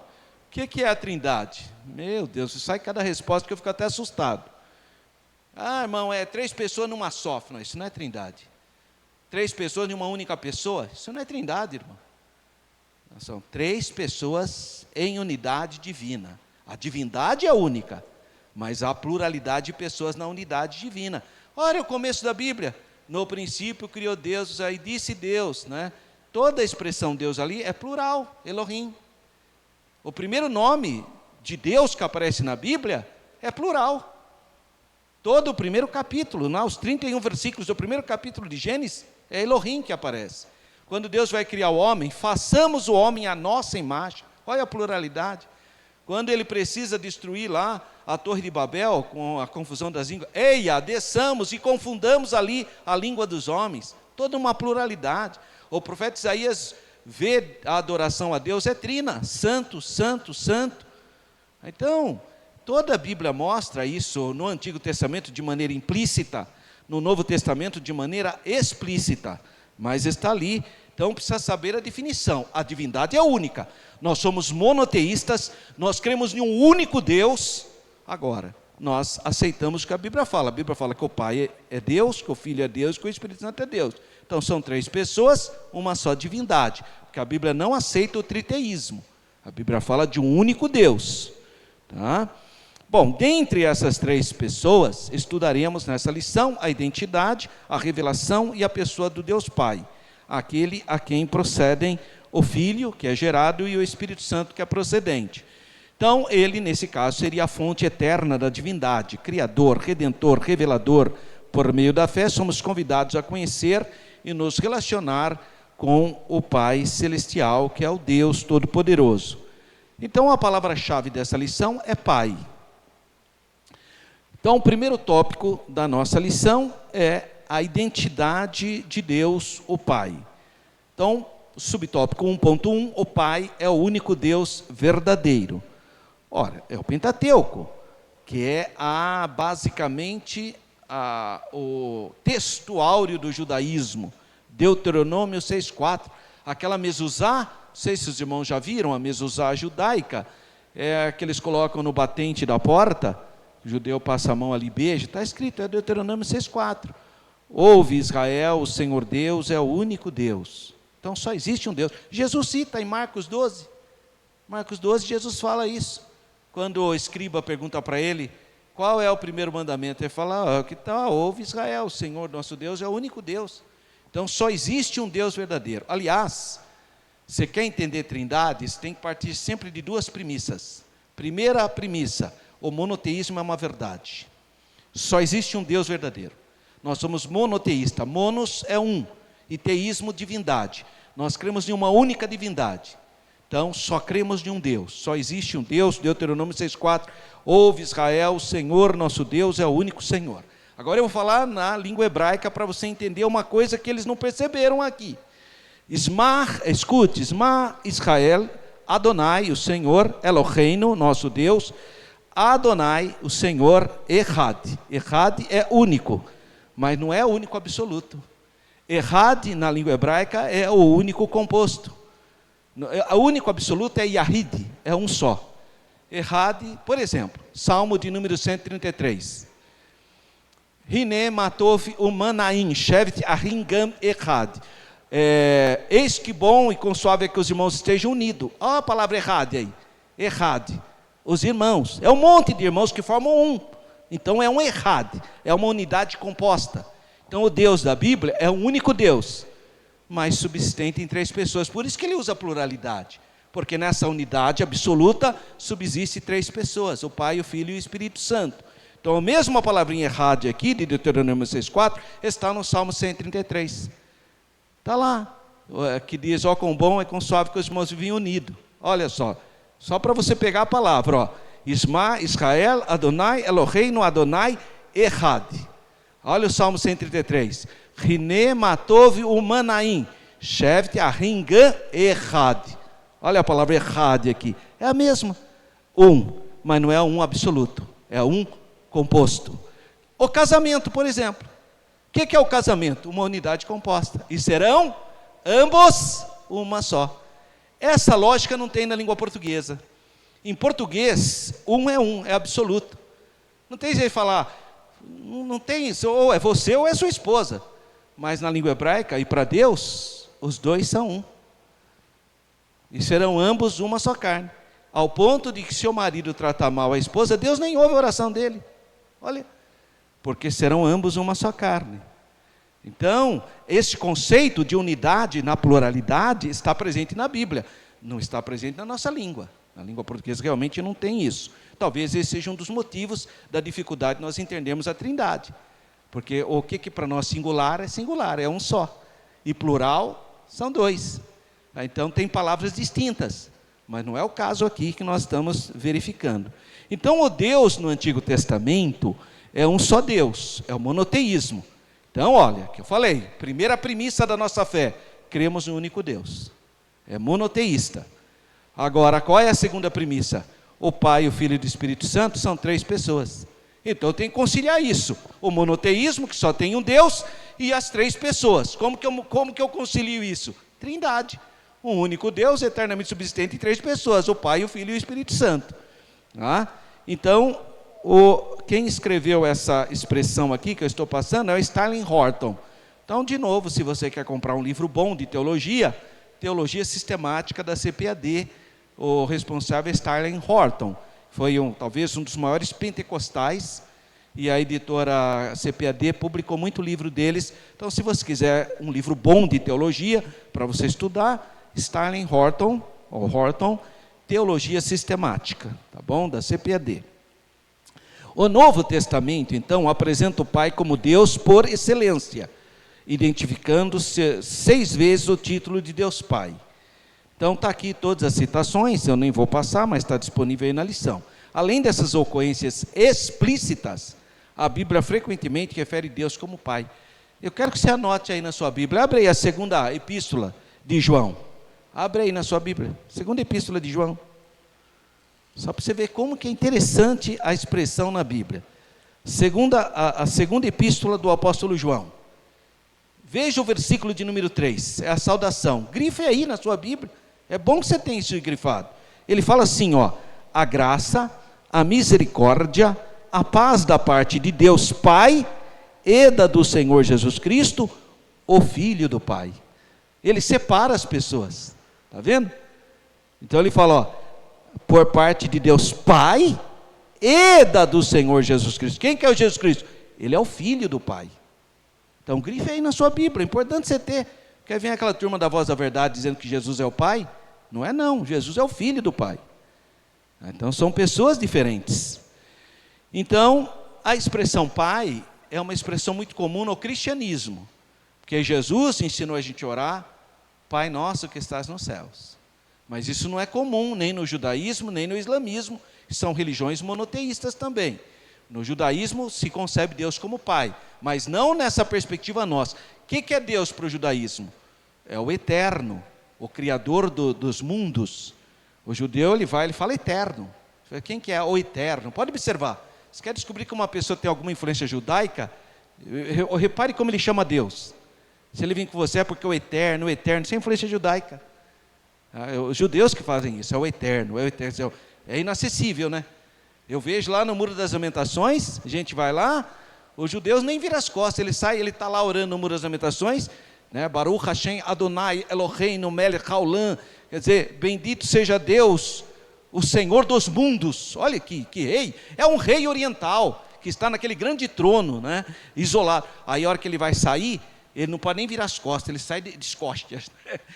o que é a Trindade? Meu Deus, sai cada resposta que eu fico até assustado. Irmão, é 3 pessoas numa só. Não, isso não é Trindade. 3 pessoas em uma única pessoa, isso não é Trindade, irmão. São 3 pessoas em unidade divina. A divindade é única, mas há pluralidade de pessoas na unidade divina. Olha o começo da Bíblia. No princípio criou Deus, aí disse Deus, né? Toda a expressão Deus ali é plural, Elohim. O primeiro nome de Deus que aparece na Bíblia é plural. Todo o primeiro capítulo, os 31 versículos do primeiro capítulo de Gênesis, é Elohim que aparece. Quando Deus vai criar o homem, façamos o homem à nossa imagem. Olha a pluralidade. Quando ele precisa destruir lá a Torre de Babel, com a confusão das línguas, eia, desçamos e confundamos ali a língua dos homens. Toda uma pluralidade. O profeta Isaías vê a adoração a Deus, é trina, santo, santo, santo. Então, toda a Bíblia mostra isso no Antigo Testamento de maneira implícita, no Novo Testamento de maneira explícita, mas está ali. Então precisa saber a definição. A divindade é única. Nós somos monoteístas, nós cremos em um único Deus. Agora, nós aceitamos o que a Bíblia fala. A Bíblia fala que o Pai é Deus, que o Filho é Deus, que o Espírito Santo é Deus. Então são 3 pessoas, uma só divindade, porque a Bíblia não aceita o triteísmo. A Bíblia fala de um único Deus, tá? Bom, dentre essas 3 pessoas, estudaremos nessa lição a identidade, a revelação e a pessoa do Deus Pai, aquele a quem procedem o Filho, que é gerado, e o Espírito Santo, que é procedente. Então, ele, nesse caso, seria a fonte eterna da divindade, Criador, Redentor, Revelador. Por meio da fé, somos convidados a conhecer e nos relacionar com o Pai Celestial, que é o Deus Todo-Poderoso. Então, a palavra-chave dessa lição é Pai. Então, o primeiro tópico da nossa lição é a identidade de Deus, o Pai. Então, subtópico 1.1, o Pai é o único Deus verdadeiro. Ora, é o Pentateuco, que é basicamente o texto áureo do judaísmo, Deuteronômio 6,4, aquela mezuzá, não sei se os irmãos já viram, a mezuzá judaica, que eles colocam no batente da porta, o judeu passa a mão ali e beija, está escrito, é Deuteronômio 6,4, ouve Israel, o Senhor Deus é o único Deus. Então só existe um Deus. Jesus cita em Marcos 12, Jesus fala isso. Quando o escriba pergunta para ele, qual é o primeiro mandamento? Ele fala, que tal? Ouve Israel, o Senhor nosso Deus é o único Deus. Então só existe um Deus verdadeiro. Aliás, você quer entender trindade, você tem que partir sempre de 2 premissas. Primeira premissa, o monoteísmo é uma verdade. Só existe um Deus verdadeiro. Nós somos monoteístas, monos é um, e teísmo, divindade. Nós cremos em uma única divindade. Então, só cremos em um Deus, só existe um Deus, Deuteronômio 6,4, ouve Israel, o Senhor nosso Deus é o único Senhor. Agora eu vou falar na língua hebraica para você entender uma coisa que eles não perceberam aqui. Escute, Isma Israel, Adonai, o Senhor, Eloheinu, nosso Deus, Adonai, o Senhor, Echad. Echad é único, mas não é único absoluto. Echad, na língua hebraica, é o único composto. O único absoluto é Yahid, é um só. Echad, por exemplo, Salmo de número 133. Hine matov umanaim, shevet ahingam echad. Eis que bom e quão suave é que os irmãos estejam unidos. Olha a palavra Echad aí. Echad, os irmãos. É um monte de irmãos que formam um. Então é um Echad, é uma unidade composta. Então o Deus da Bíblia é um único Deus, mas subsistente em 3 pessoas. Por isso que ele usa a pluralidade, porque nessa unidade absoluta subsiste 3 pessoas, o Pai, o Filho e o Espírito Santo. Então a mesma palavrinha errada aqui, de Deuteronômio 6,4, está no Salmo 133. Está lá, que diz, ó quão bom é quão suave que os irmãos vivem unidos. Olha só para você pegar a palavra, ó. Isma, Israel, Adonai, Eloheinu, Adonai, Echad. Olha o Salmo 133. Rine matov umanaim, shevet ahingam echad. Olha a palavra echad aqui. É a mesma. Um, mas não é um absoluto. É um composto. O casamento, por exemplo. O que é o casamento? Uma unidade composta. E serão ambos uma só. Essa lógica não tem na língua portuguesa. Em português, é absoluto. Não tem jeito de falar, não tem isso, ou é você ou é sua esposa. Mas na língua hebraica, e para Deus, os 2 são um. E serão ambos uma só carne. Ao ponto de que se o marido tratar mal a esposa, Deus nem ouve a oração dele. Olha, porque serão ambos uma só carne. Então, esse conceito de unidade na pluralidade está presente na Bíblia. Não está presente na nossa língua. Na língua portuguesa realmente não tem isso. Talvez esse seja um dos motivos da dificuldade de nós entendermos a Trindade. Porque o que para nós é singular, é um só. E plural são 2. Então tem palavras distintas, mas não é o caso aqui que nós estamos verificando. Então o Deus no Antigo Testamento é um só Deus, é o monoteísmo. Então olha, que eu falei, primeira premissa da nossa fé, cremos no único Deus. É monoteísta. Agora, qual é a segunda premissa? O Pai, o Filho e o Espírito Santo são 3 pessoas. Então tem que conciliar isso. O monoteísmo, que só tem um Deus, e as 3 pessoas. Como que eu concilio isso? Trindade. Um único Deus, eternamente subsistente em 3 pessoas. O Pai, o Filho e o Espírito Santo. Então, Quem escreveu essa expressão aqui que eu estou passando é o Sterling Horton. Então, de novo, se você quer comprar um livro bom de teologia, Teologia Sistemática da CPAD, o responsável é Sterling Horton. Foi talvez um dos maiores pentecostais, e a editora CPAD publicou muito livro deles. Então, se você quiser um livro bom de teologia, para você estudar, Sterling Horton, Teologia Sistemática, tá bom? Da CPAD. O Novo Testamento, então, apresenta o Pai como Deus por excelência, identificando 6 vezes o título de Deus Pai. Então, está aqui todas as citações, eu nem vou passar, mas está disponível aí na lição. Além dessas ocorrências explícitas, a Bíblia frequentemente refere Deus como Pai. Eu quero que você anote aí na sua Bíblia. Abre aí a segunda epístola de João. Abre aí na sua Bíblia, segunda epístola de João. Só para você ver como que é interessante a expressão na Bíblia. A segunda epístola do apóstolo João. Veja o versículo de número 3, é a saudação. Grife aí na sua Bíblia, é bom que você tenha isso grifado. Ele fala assim, a graça, a misericórdia, a paz da parte de Deus Pai e da do Senhor Jesus Cristo, o Filho do Pai. Ele separa as pessoas, está vendo? Então ele fala, por parte de Deus Pai e da do Senhor Jesus Cristo. Quem que é o Jesus Cristo? Ele é o Filho do Pai. Então grife aí na sua Bíblia, é importante você ter. Quer vir aquela turma da Voz da Verdade dizendo que Jesus é o Pai? Não é não, Jesus é o Filho do Pai. Então são pessoas diferentes. Então a expressão Pai é uma expressão muito comum no cristianismo, porque Jesus ensinou a gente a orar, Pai nosso que estás nos céus. Mas isso não é comum nem no judaísmo, nem no islamismo, que são religiões monoteístas também. No judaísmo se concebe Deus como Pai, mas não nessa perspectiva nossa. O que é Deus para o judaísmo? É o eterno, o Criador dos mundos. O judeu ele fala eterno. Quem que é o eterno? Pode observar. Você quer descobrir que uma pessoa tem alguma influência judaica? Repare como ele chama Deus. Se ele vir com você é porque o eterno, isso é influência judaica. Os judeus que fazem isso, é o eterno, é inacessível, né? Eu vejo lá no Muro das Lamentações, a gente vai lá, os judeus nem viram as costas, ele está lá orando no Muro das Lamentações, né? Baruch Hashem Adonai Eloheinu Melech Haolam, quer dizer, bendito seja Deus, o Senhor dos mundos. Olha que rei, é um rei oriental, que está naquele grande trono, né? Isolado. Aí a hora que ele vai sair, ele não pode nem virar as costas, ele sai de costas,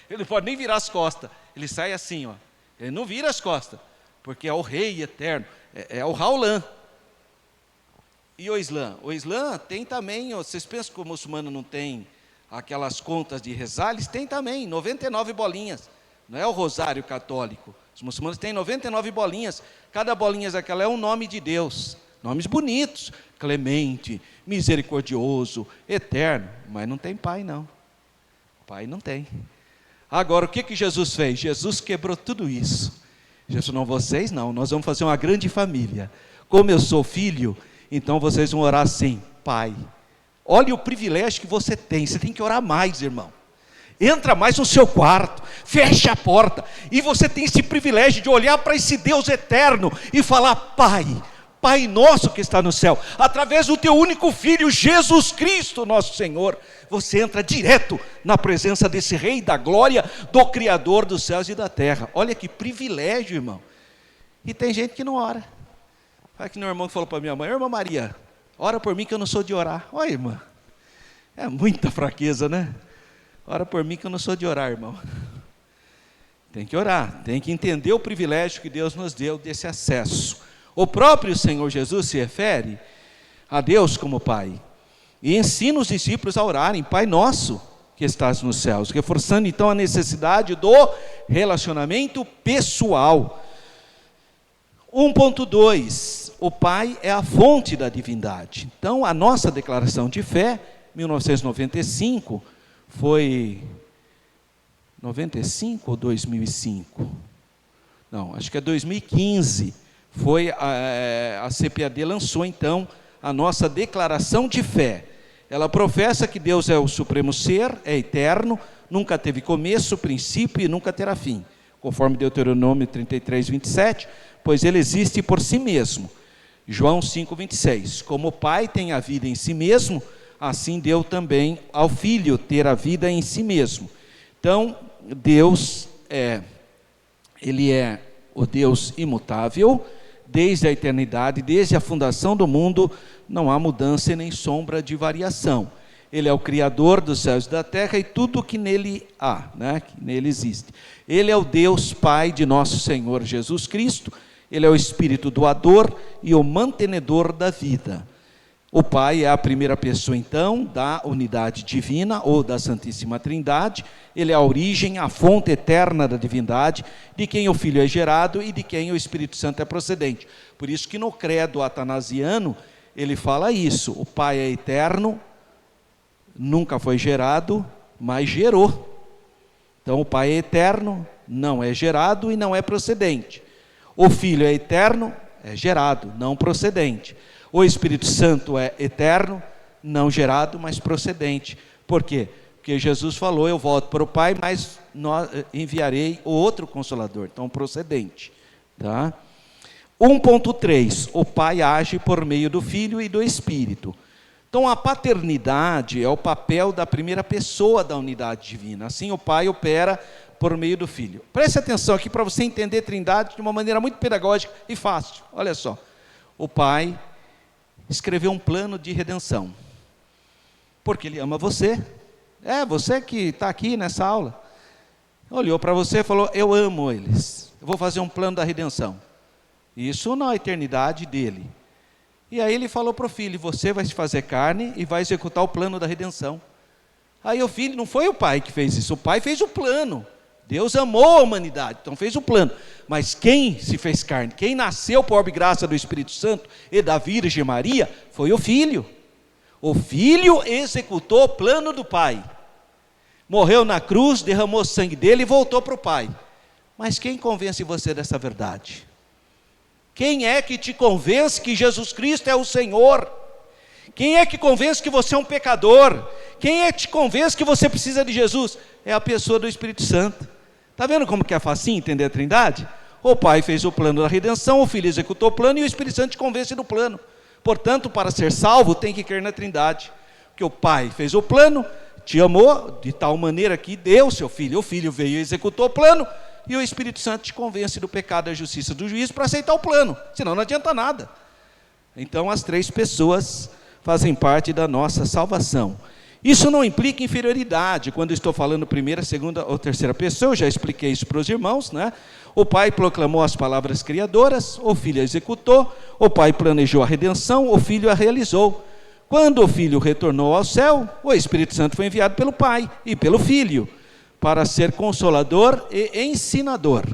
ele não pode nem virar as costas, ele sai assim, ele não vira as costas, porque é o rei eterno, é o Haolam. E o Islã? O Islã tem também, vocês pensam que o muçulmano não tem aquelas contas de rezar? Eles têm também, 99 bolinhas, não é o rosário católico, os muçulmanos têm 99 bolinhas, cada bolinha daquela é um nome de Deus, nomes bonitos, clemente, misericordioso, eterno, mas não tem pai não, pai não tem. Agora o que Jesus fez? Jesus quebrou tudo isso. Jesus, não, vocês não, nós vamos fazer uma grande família. Como eu sou filho, então vocês vão orar assim, Pai. Olha o privilégio que você tem que orar mais, irmão. Entra mais no seu quarto, fecha a porta, e você tem esse privilégio de olhar para esse Deus eterno e falar, Pai, Pai nosso que está no céu, através do teu único Filho, Jesus Cristo, nosso Senhor, você entra direto na presença desse Rei da Glória, do Criador dos céus e da terra. Olha que privilégio, irmão. E tem gente que não ora. Olha que meu irmão falou para minha mãe, irmã Maria, ora por mim que eu não sou de orar. Olha, irmã, é muita fraqueza, né? Ora por mim que eu não sou de orar, irmão. Tem que orar, tem que entender o privilégio que Deus nos deu desse acesso. O próprio Senhor Jesus se refere a Deus como Pai e ensina os discípulos a orarem, Pai nosso que estás nos céus, reforçando então a necessidade do relacionamento pessoal. 1.2, o Pai é a fonte da divindade. Então a nossa declaração de fé, 1995, foi 95 ou 2005? Não, acho que é 2015, a CPAD lançou então a nossa declaração de fé. Ela professa que Deus é o supremo ser, é eterno, nunca teve começo, princípio e nunca terá fim, conforme Deuteronômio 33, 27, pois ele existe por si mesmo. João 5,26. Como o Pai tem a vida em si mesmo, assim deu também ao Filho ter a vida em si mesmo. Então, Deus Ele é o Deus imutável, desde a eternidade, desde a fundação do mundo, não há mudança e nem sombra de variação. Ele é o Criador dos céus e da terra e tudo que nele há, que nele existe. Ele é o Deus Pai de nosso Senhor Jesus Cristo, Ele é o Espírito doador e o mantenedor da vida. O Pai é a primeira pessoa, então, da unidade divina ou da Santíssima Trindade. Ele é a origem, a fonte eterna da divindade, de quem o Filho é gerado e de quem o Espírito Santo é procedente. Por isso que no credo atanasiano, ele fala isso: o Pai é eterno, nunca foi gerado, mas gerou. Então o Pai é eterno, não é gerado e não é procedente. O Filho é eterno, é gerado, não procedente. O Espírito Santo é eterno, não gerado, mas procedente. Por quê? Porque Jesus falou: eu volto para o Pai, mas enviarei o outro Consolador. Então, procedente. Tá? 1.3. O Pai age por meio do Filho e do Espírito. Então, a paternidade é o papel da primeira pessoa da unidade divina. Assim, o Pai opera por meio do Filho. Preste atenção aqui para você entender a Trindade de uma maneira muito pedagógica e fácil. Olha só. O Pai escreveu um plano de redenção, porque Ele ama você. Você que está aqui nessa aula, olhou para você e falou: eu amo eles, eu vou fazer um plano da redenção. Isso na eternidade dele. E aí Ele falou para o Filho: você vai se fazer carne e vai executar o plano da redenção. Aí o Filho, não foi o Pai que fez isso, o Pai fez o plano. Deus amou a humanidade, então fez o plano. Mas quem se fez carne, quem nasceu por obra e graça do Espírito Santo e da Virgem Maria, foi o Filho. O Filho executou o plano do Pai. Morreu na cruz, derramou o sangue dele e voltou para o Pai. Mas quem convence você dessa verdade? Quem é que te convence que Jesus Cristo é o Senhor? Quem é que convence que você é um pecador? Quem é que te convence que você precisa de Jesus? É a pessoa do Espírito Santo. Está vendo como que é facinho entender a Trindade? O Pai fez o plano da redenção, o Filho executou o plano e o Espírito Santo te convence do plano. Portanto, para ser salvo, tem que crer na Trindade. Porque o Pai fez o plano, te amou de tal maneira que deu seu Filho. O Filho veio e executou o plano, e o Espírito Santo te convence do pecado, da justiça, do juízo, para aceitar o plano. Senão não adianta nada. Então, as três pessoas fazem parte da nossa salvação. Isso não implica inferioridade, quando estou falando primeira, segunda ou terceira pessoa, eu já expliquei isso para os irmãos, O Pai proclamou as palavras criadoras, o Filho executou, o Pai planejou a redenção, o Filho a realizou. Quando o Filho retornou ao céu, o Espírito Santo foi enviado pelo Pai e pelo Filho, para ser consolador e ensinador.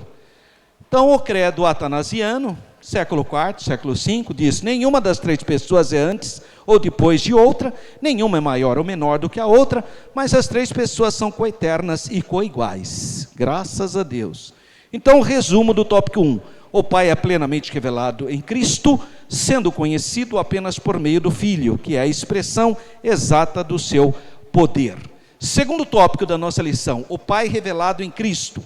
Então, o credo atanasiano, século IV, século V, diz: nenhuma das três pessoas é antes ou depois de outra, nenhuma é maior ou menor do que a outra, mas as três pessoas são coeternas e coiguais. Graças a Deus. Então, resumo do tópico 1. O Pai é plenamente revelado em Cristo, sendo conhecido apenas por meio do Filho, que é a expressão exata do seu poder. Segundo tópico da nossa lição: o Pai revelado em Cristo.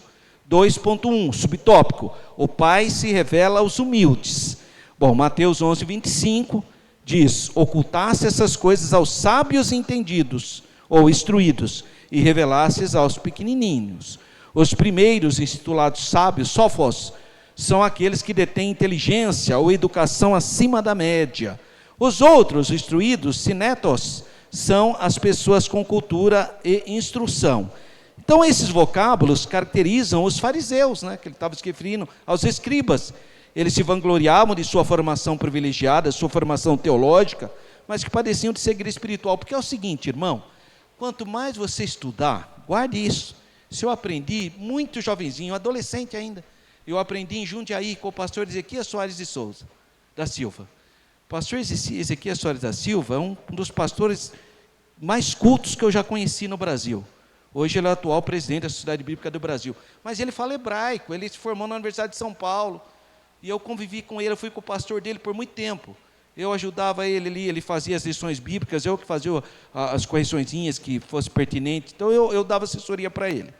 2.1, subtópico: o Pai se revela aos humildes. Bom, Mateus 11, 25 diz: ocultasse essas coisas aos sábios entendidos ou instruídos e revelasses aos pequenininhos. Os primeiros intitulados sábios, sófos, são aqueles que detêm inteligência ou educação acima da média. Os outros instruídos, sinetos, são as pessoas com cultura e instrução. Então, esses vocábulos caracterizam os fariseus, que ele estava se referindo aos escribas. Eles se vangloriavam de sua formação privilegiada, sua formação teológica, mas que padeciam de cegueira espiritual. Porque é o seguinte, irmão: quanto mais você estudar, guarde isso. Se eu aprendi, muito jovenzinho, adolescente ainda, eu aprendi em Jundiaí com o pastor Ezequias Soares de Souza, da Silva. O pastor Ezequias Soares da Silva é um dos pastores mais cultos que eu já conheci no Brasil. Hoje ele é o atual presidente da Sociedade Bíblica do Brasil. Mas ele fala hebraico, ele se formou na Universidade de São Paulo. E eu convivi com ele, eu fui com o pastor dele por muito tempo. Eu ajudava ele ali, ele fazia as lições bíblicas, eu que fazia as correçõezinhas que fossem pertinentes. Então eu dava assessoria para ele.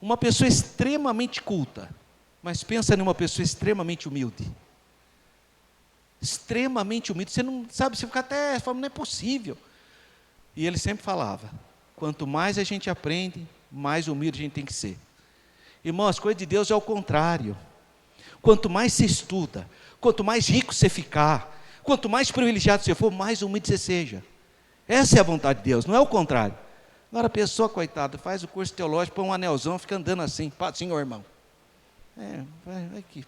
Uma pessoa extremamente culta, mas pensa numa pessoa extremamente humilde. extremamente humilde. Você não sabe, você fica até falando, não é possível. E ele sempre falava, quanto mais a gente aprende, mais humilde a gente tem que ser. Irmão, as coisas de Deus é o contrário. Quanto mais você estuda, quanto mais rico você ficar, quanto mais privilegiado você for, mais humilde você seja. Essa é a vontade de Deus, não é o contrário. Agora a pessoa, coitada, faz o curso teológico, põe um anelzão, fica andando assim, senhor irmão.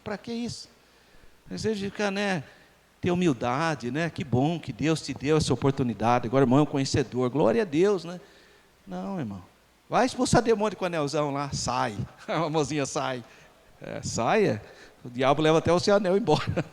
Para que isso? Você fica, ter humildade, que bom que Deus te deu essa oportunidade. Agora, irmão, é um conhecedor, glória a Deus, Não, irmão. Vai expulsar demônio com o anelzão lá, sai. A mozinha sai. Saia. O diabo leva até o seu anel embora.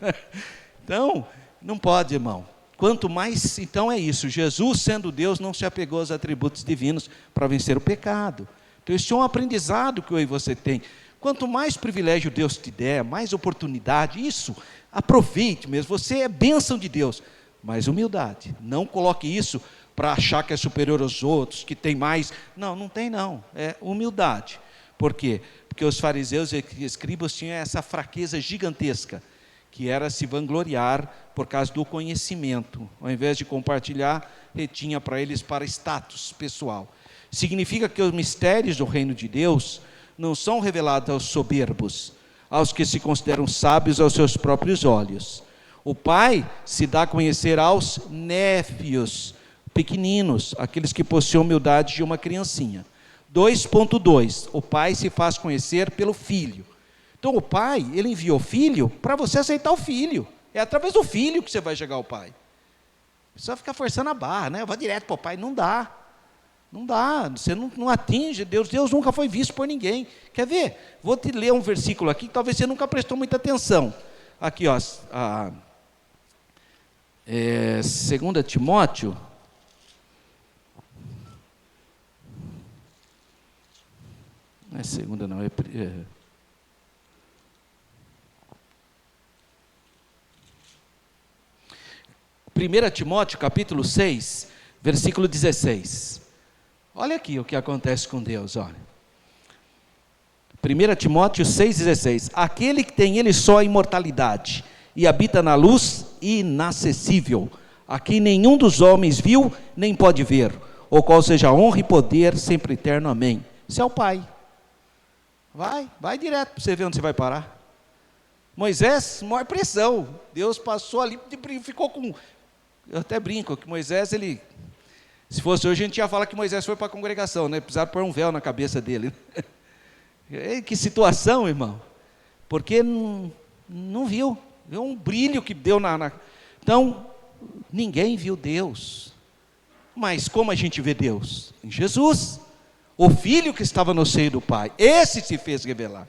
Então, não pode, irmão. Quanto mais, então é isso. Jesus, sendo Deus, não se apegou aos atributos divinos para vencer o pecado. Então, isso é um aprendizado que eu e você tem. Quanto mais privilégio Deus te der, mais oportunidade, isso, aproveite mesmo. Você é bênção de Deus, mas humildade. Não coloque isso para achar que é superior aos outros, que tem mais. Não, não tem não. É humildade. Por quê? Porque os fariseus e escribas tinham essa fraqueza gigantesca, que era se vangloriar por causa do conhecimento. Ao invés de compartilhar, retinha para eles para status pessoal. Significa que os mistérios do reino de Deus não são revelados aos soberbos, aos que se consideram sábios aos seus próprios olhos. O Pai se dá a conhecer aos néfios, pequeninos, aqueles que possuem a humildade de uma criancinha. 2.2, o Pai se faz conhecer pelo Filho. Então o Pai, ele enviou o Filho para você aceitar o Filho. É através do Filho que você vai chegar ao Pai. Só ficar forçando a barra, vai direto para o Pai, não dá. Não dá, você não atinge Deus. Deus nunca foi visto por ninguém. Quer ver? Vou te ler um versículo aqui que talvez você nunca prestou muita atenção. Aqui, 2 Timóteo. Não é segunda, não. 1 Timóteo, capítulo 6, versículo 16. Olha aqui o que acontece com Deus, olha. 1 Timóteo 6,16. Aquele que tem ele só a imortalidade e habita na luz inacessível, a quem nenhum dos homens viu, nem pode ver, o qual seja honra e poder sempre eterno. Amém. Esse é o Pai. Vai direto para você ver onde você vai parar. Moisés, maior pressão. Deus passou ali, ficou com... Eu até brinco que Moisés, se fosse hoje, a gente ia falar que Moisés foi para a congregação, precisava pôr um véu na cabeça dele. Que situação, irmão. Porque não viu um brilho que deu Então, ninguém viu Deus. Mas como a gente vê Deus? Em Jesus, o Filho que estava no seio do Pai. Esse se fez revelar.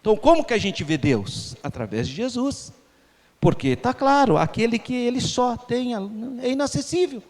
Então, como que a gente vê Deus? Através de Jesus. Porque está claro, aquele que ele só tem, é inacessível.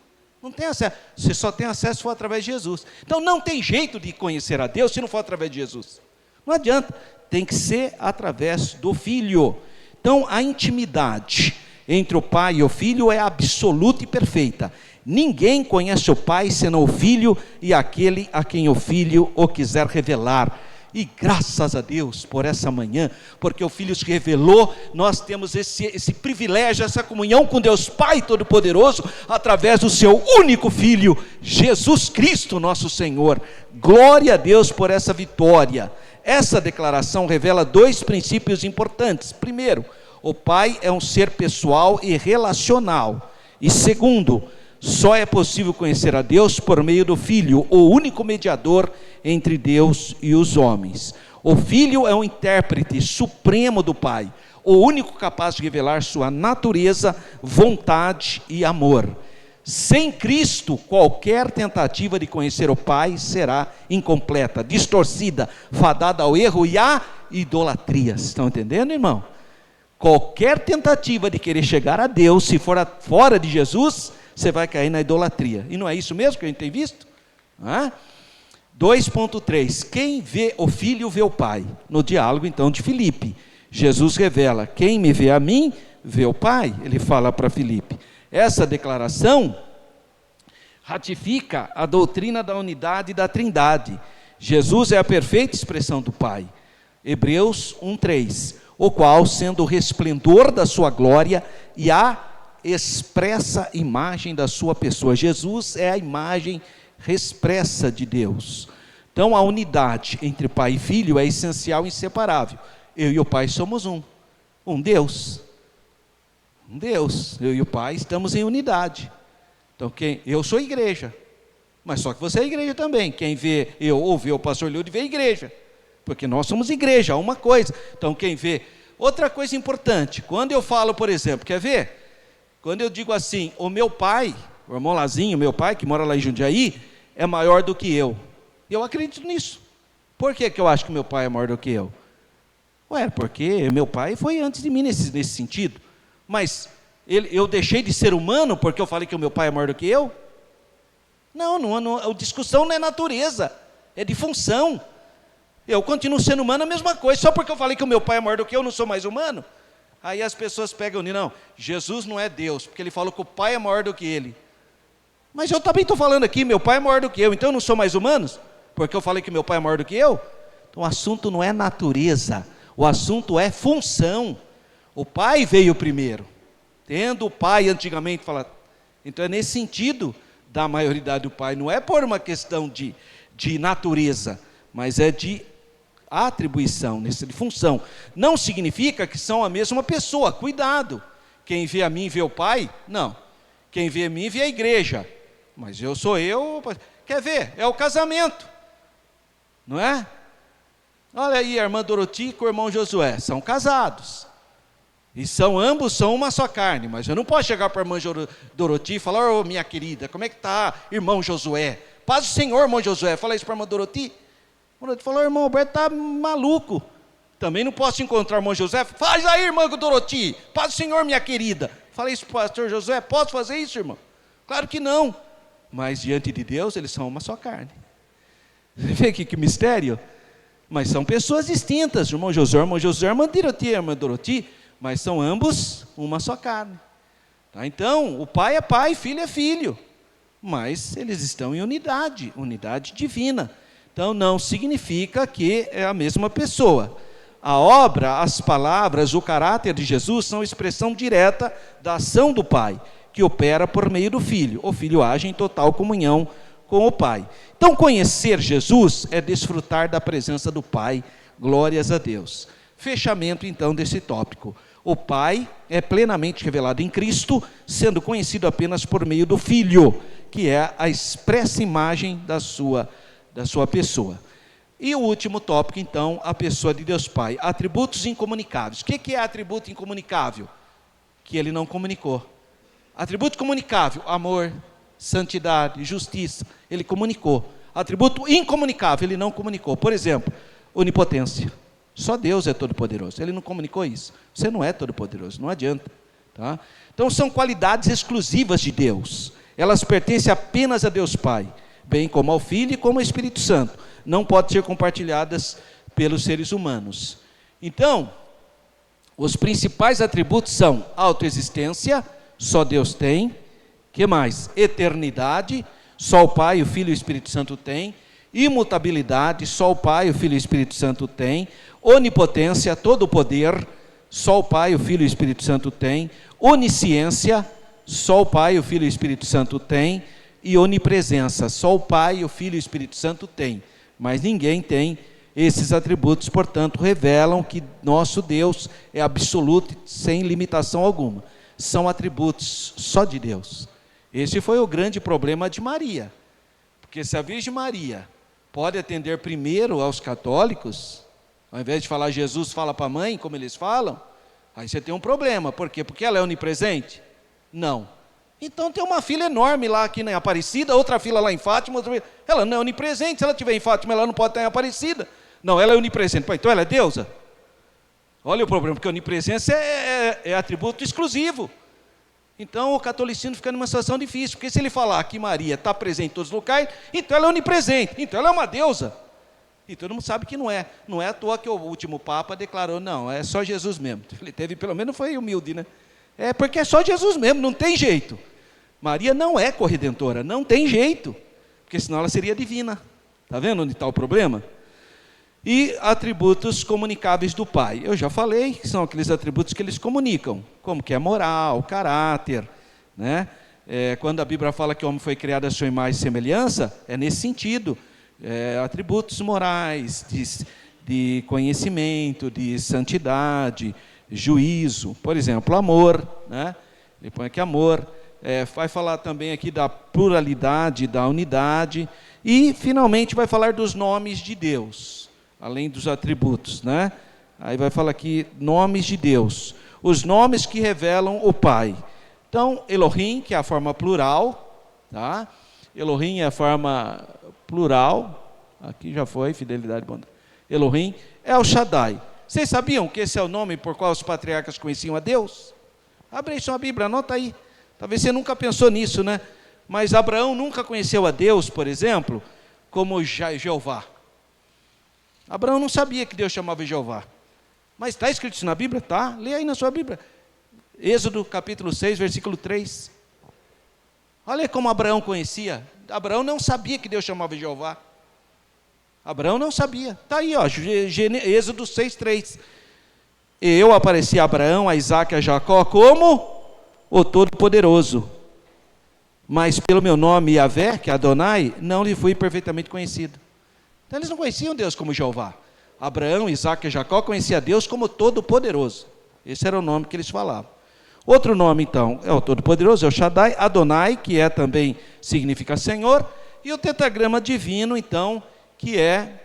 Não tem acesso. Você só tem acesso se for através de Jesus. Então não tem jeito de conhecer a Deus se não for através de Jesus. Não adianta. Tem que ser através do Filho. Então a intimidade entre o Pai e o Filho é absoluta e perfeita. Ninguém conhece o Pai senão o Filho e aquele a quem o Filho o quiser revelar. E graças a Deus por essa manhã, porque o Filho se revelou, nós temos esse privilégio, essa comunhão com Deus Pai Todo-Poderoso, através do seu único Filho, Jesus Cristo nosso Senhor. Glória a Deus por essa vitória. Essa declaração revela dois princípios importantes. Primeiro, o Pai é um ser pessoal e relacional. E segundo, só é possível conhecer a Deus por meio do Filho, o único mediador entre Deus e os homens. O Filho é o intérprete supremo do Pai, o único capaz de revelar sua natureza, vontade e amor. Sem Cristo, qualquer tentativa de conhecer o Pai será incompleta, distorcida, fadada ao erro e à idolatria. Estão entendendo, irmão? Qualquer tentativa de querer chegar a Deus, se for fora de Jesus, você vai cair na idolatria. E não é isso mesmo que a gente tem visto? 2.3. Quem vê o Filho vê o Pai. No diálogo então de Filipe, Jesus revela: quem me vê a mim, vê o Pai. Ele fala para Filipe. Essa declaração ratifica a doutrina da unidade da Trindade. Jesus é a perfeita expressão do Pai. Hebreus 1:3. o qual, sendo o resplendor da sua glória e a expressa imagem da sua pessoa. Jesus é a imagem expressa de Deus. Então, a unidade entre pai e filho é essencial e inseparável. Eu e o pai somos um Deus. Um Deus. Eu e o pai estamos em unidade. Então, eu sou igreja, mas só que você é igreja também. Quem vê eu ou vê o pastor Leude vê a igreja, porque nós somos igreja, uma coisa. Então, quem vê... Outra coisa importante, quando eu falo, por exemplo, quer ver? Quando eu digo assim, o meu pai, o irmão Lazinho, meu pai, que mora lá em Jundiaí, é maior do que eu. Eu acredito nisso. Por que eu acho que meu pai é maior do que eu? Porque meu pai foi antes de mim nesse sentido. Mas eu deixei de ser humano porque eu falei que o meu pai é maior do que eu? Não, a discussão não é natureza, é de função. Eu continuo sendo humano, a mesma coisa. Só porque eu falei que o meu pai é maior do que eu, não sou mais humano? Aí as pessoas pegam, não, Jesus não é Deus, porque ele falou que o pai é maior do que ele. Mas eu também estou falando aqui, meu pai é maior do que eu, então eu não sou mais humano? Porque eu falei que meu pai é maior do que eu? Então o assunto não é natureza, o assunto é função. O pai veio primeiro, tendo o pai antigamente falado. Então é nesse sentido da maioridade do pai, não é por uma questão de natureza, mas é de atribuição, de função. Não significa que são a mesma pessoa, cuidado. Quem vê a mim vê o pai? Não. Quem vê a mim vê a igreja. Mas eu sou eu. Quer ver? É o casamento, não é? Olha aí, a irmã Doroti com o irmão Josué, são casados. E ambos são uma só carne, mas eu não posso chegar para a irmã Doroti e falar, ô minha querida, como é que está, irmão Josué? Paz do Senhor, irmão Josué. Fala isso para a irmã Doroti. Falou, irmão Alberto está maluco. Também não posso encontrar o irmão José. Faz aí, irmã Doroti. Paz do Senhor, minha querida. Fala isso para o pastor Josué. Posso fazer isso, irmão? Claro que não. Mas diante de Deus, eles são uma só carne. Vê que mistério? Mas são pessoas distintas. Irmão Josué, irmã Doroti. Mas são ambos uma só carne. Tá? Então, o pai é pai, filho é filho. Mas eles estão em unidade divina. Então, não significa que é a mesma pessoa. A obra, as palavras, o caráter de Jesus são expressão direta da ação do Pai, que opera por meio do Filho. O Filho age em total comunhão com o Pai. Então, conhecer Jesus é desfrutar da presença do Pai. Glórias a Deus. Fechamento, então, desse tópico. O Pai é plenamente revelado em Cristo, sendo conhecido apenas por meio do Filho, que é a expressa imagem da sua pessoa. E o último tópico, então, a pessoa de Deus Pai. Atributos incomunicáveis. O que é atributo incomunicável? Que ele não comunicou. Atributo comunicável, amor, santidade, justiça, ele comunicou. Atributo incomunicável, ele não comunicou. Por exemplo, onipotência. Só Deus é todo-poderoso. Ele não comunicou isso. Você não é todo-poderoso, não adianta. Tá? Então, são qualidades exclusivas de Deus. Elas pertencem apenas a Deus Pai, bem como ao Filho e como ao Espírito Santo. Não podem ser compartilhadas pelos seres humanos. Então, os principais atributos são autoexistência, só Deus tem. Que mais? Eternidade, só o Pai, o Filho e o Espírito Santo têm. Imutabilidade, só o Pai, o Filho e o Espírito Santo têm. Onipotência, todo o poder, só o Pai, o Filho e o Espírito Santo têm. Onisciência, só o Pai, o Filho e o Espírito Santo têm. E onipresença, só o Pai, o Filho e o Espírito Santo têm. Mas ninguém tem esses atributos, portanto, revelam que nosso Deus é absoluto, sem limitação alguma. São atributos só de Deus. Esse foi o grande problema de Maria. Porque se a Virgem Maria pode atender primeiro aos católicos, ao invés de falar Jesus fala para a mãe, como eles falam, aí você tem um problema. Por quê? Porque ela é onipresente? Não. Então tem uma fila enorme lá aqui em Aparecida, outra fila lá em Fátima, ela não é onipresente. Se ela estiver em Fátima, ela não pode estar em Aparecida. Não, ela é onipresente. Então ela é deusa? Olha o problema, porque a onipresença é atributo exclusivo. Então o catolicismo fica numa situação difícil, porque se ele falar que Maria está presente em todos os locais, então ela é onipresente, então ela é uma deusa. E todo mundo sabe que não é. Não é à toa que o último Papa declarou, não, é só Jesus mesmo. Ele teve, pelo menos foi humilde, né? É porque é só Jesus mesmo, não tem jeito. Maria não é corredentora, não tem jeito, porque senão ela seria divina. Está vendo onde está o problema? E atributos comunicáveis do Pai. Eu já falei que são aqueles atributos que eles comunicam, como que é moral, caráter, né? Quando a Bíblia fala que o homem foi criado à sua imagem e semelhança, é nesse sentido. Atributos morais, de conhecimento, de santidade, juízo. Por exemplo, amor, né? Ele põe aqui amor. Vai falar também aqui da pluralidade, da unidade. E, finalmente, vai falar dos nomes de Deus, além dos atributos, né? Aí vai falar aqui nomes de Deus, os nomes que revelam o Pai. Então, Elohim, que é a forma plural, tá? Elohim é a forma plural, aqui já foi, fidelidade, bondade. Elohim é o Shaddai. Vocês sabiam que esse é o nome por qual os patriarcas conheciam a Deus? Abre aí sua Bíblia, anota aí. Talvez você nunca pensou nisso, né? Mas Abraão nunca conheceu a Deus, por exemplo, como Jeová. Abraão não sabia que Deus chamava Jeová. Mas está escrito isso na Bíblia? Tá, lê aí na sua Bíblia. Êxodo capítulo 6, versículo 3. Olha como Abraão conhecia. Abraão não sabia que Deus chamava Jeová. Abraão não sabia. Está aí, ó, Êxodo 6, 3. Eu apareci a Abraão, a Isaque e a Jacó como o Todo-Poderoso. Mas pelo meu nome Yahvé, que é Adonai, não lhe fui perfeitamente conhecido. Então eles não conheciam Deus como Jeová. Abraão, Isaque e Jacó conheciam Deus como Todo-Poderoso. Esse era o nome que eles falavam. Outro nome, então, é o Todo-Poderoso, é o Shaddai, Adonai, que significa Senhor, e o tetragrama divino, então, que é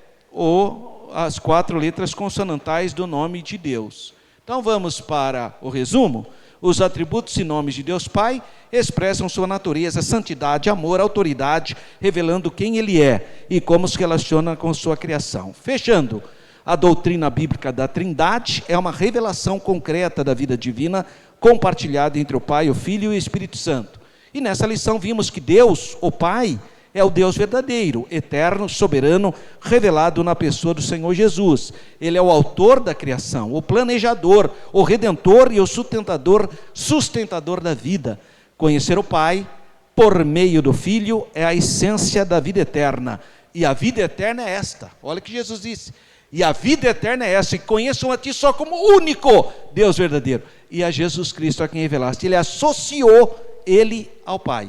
as 4 letras consonantais do nome de Deus. Então vamos para o resumo. Os atributos e nomes de Deus Pai expressam sua natureza, santidade, amor, autoridade, revelando quem Ele é e como se relaciona com sua criação. Fechando, a doutrina bíblica da Trindade é uma revelação concreta da vida divina, compartilhada entre o Pai, o Filho e o Espírito Santo. E nessa lição vimos que Deus, o Pai, é o Deus verdadeiro, eterno, soberano, revelado na pessoa do Senhor Jesus. Ele é o autor da criação, o planejador, o redentor e o sustentador da vida. Conhecer o Pai, por meio do Filho, é a essência da vida eterna. E a vida eterna é esta. Olha o que Jesus disse. E a vida eterna é essa, e conheçam a ti só como único Deus verdadeiro. E a Jesus Cristo a quem revelaste. Ele associou ele ao Pai.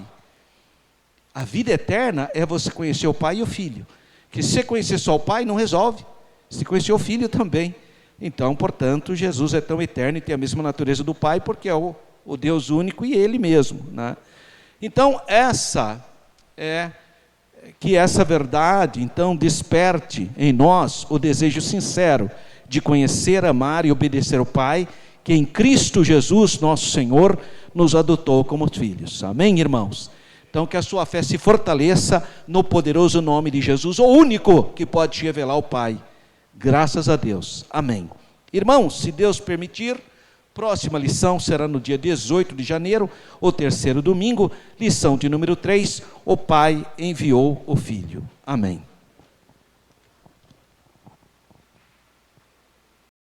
A vida eterna é você conhecer o Pai e o Filho. Que se você conhecer só o Pai, não resolve. Se conhecer o Filho também. Então, portanto, Jesus é tão eterno e tem a mesma natureza do Pai, porque é o Deus único e Ele mesmo, né? Então, que essa verdade, então, desperte em nós o desejo sincero de conhecer, amar e obedecer o Pai, que em Cristo Jesus, nosso Senhor, nos adotou como filhos. Amém, irmãos? Então, que a sua fé se fortaleça no poderoso nome de Jesus, o único que pode te revelar o Pai. Graças a Deus. Amém. Irmãos, se Deus permitir, próxima lição será no dia 18 de janeiro, o terceiro domingo, lição de número 3, o Pai enviou o Filho. Amém.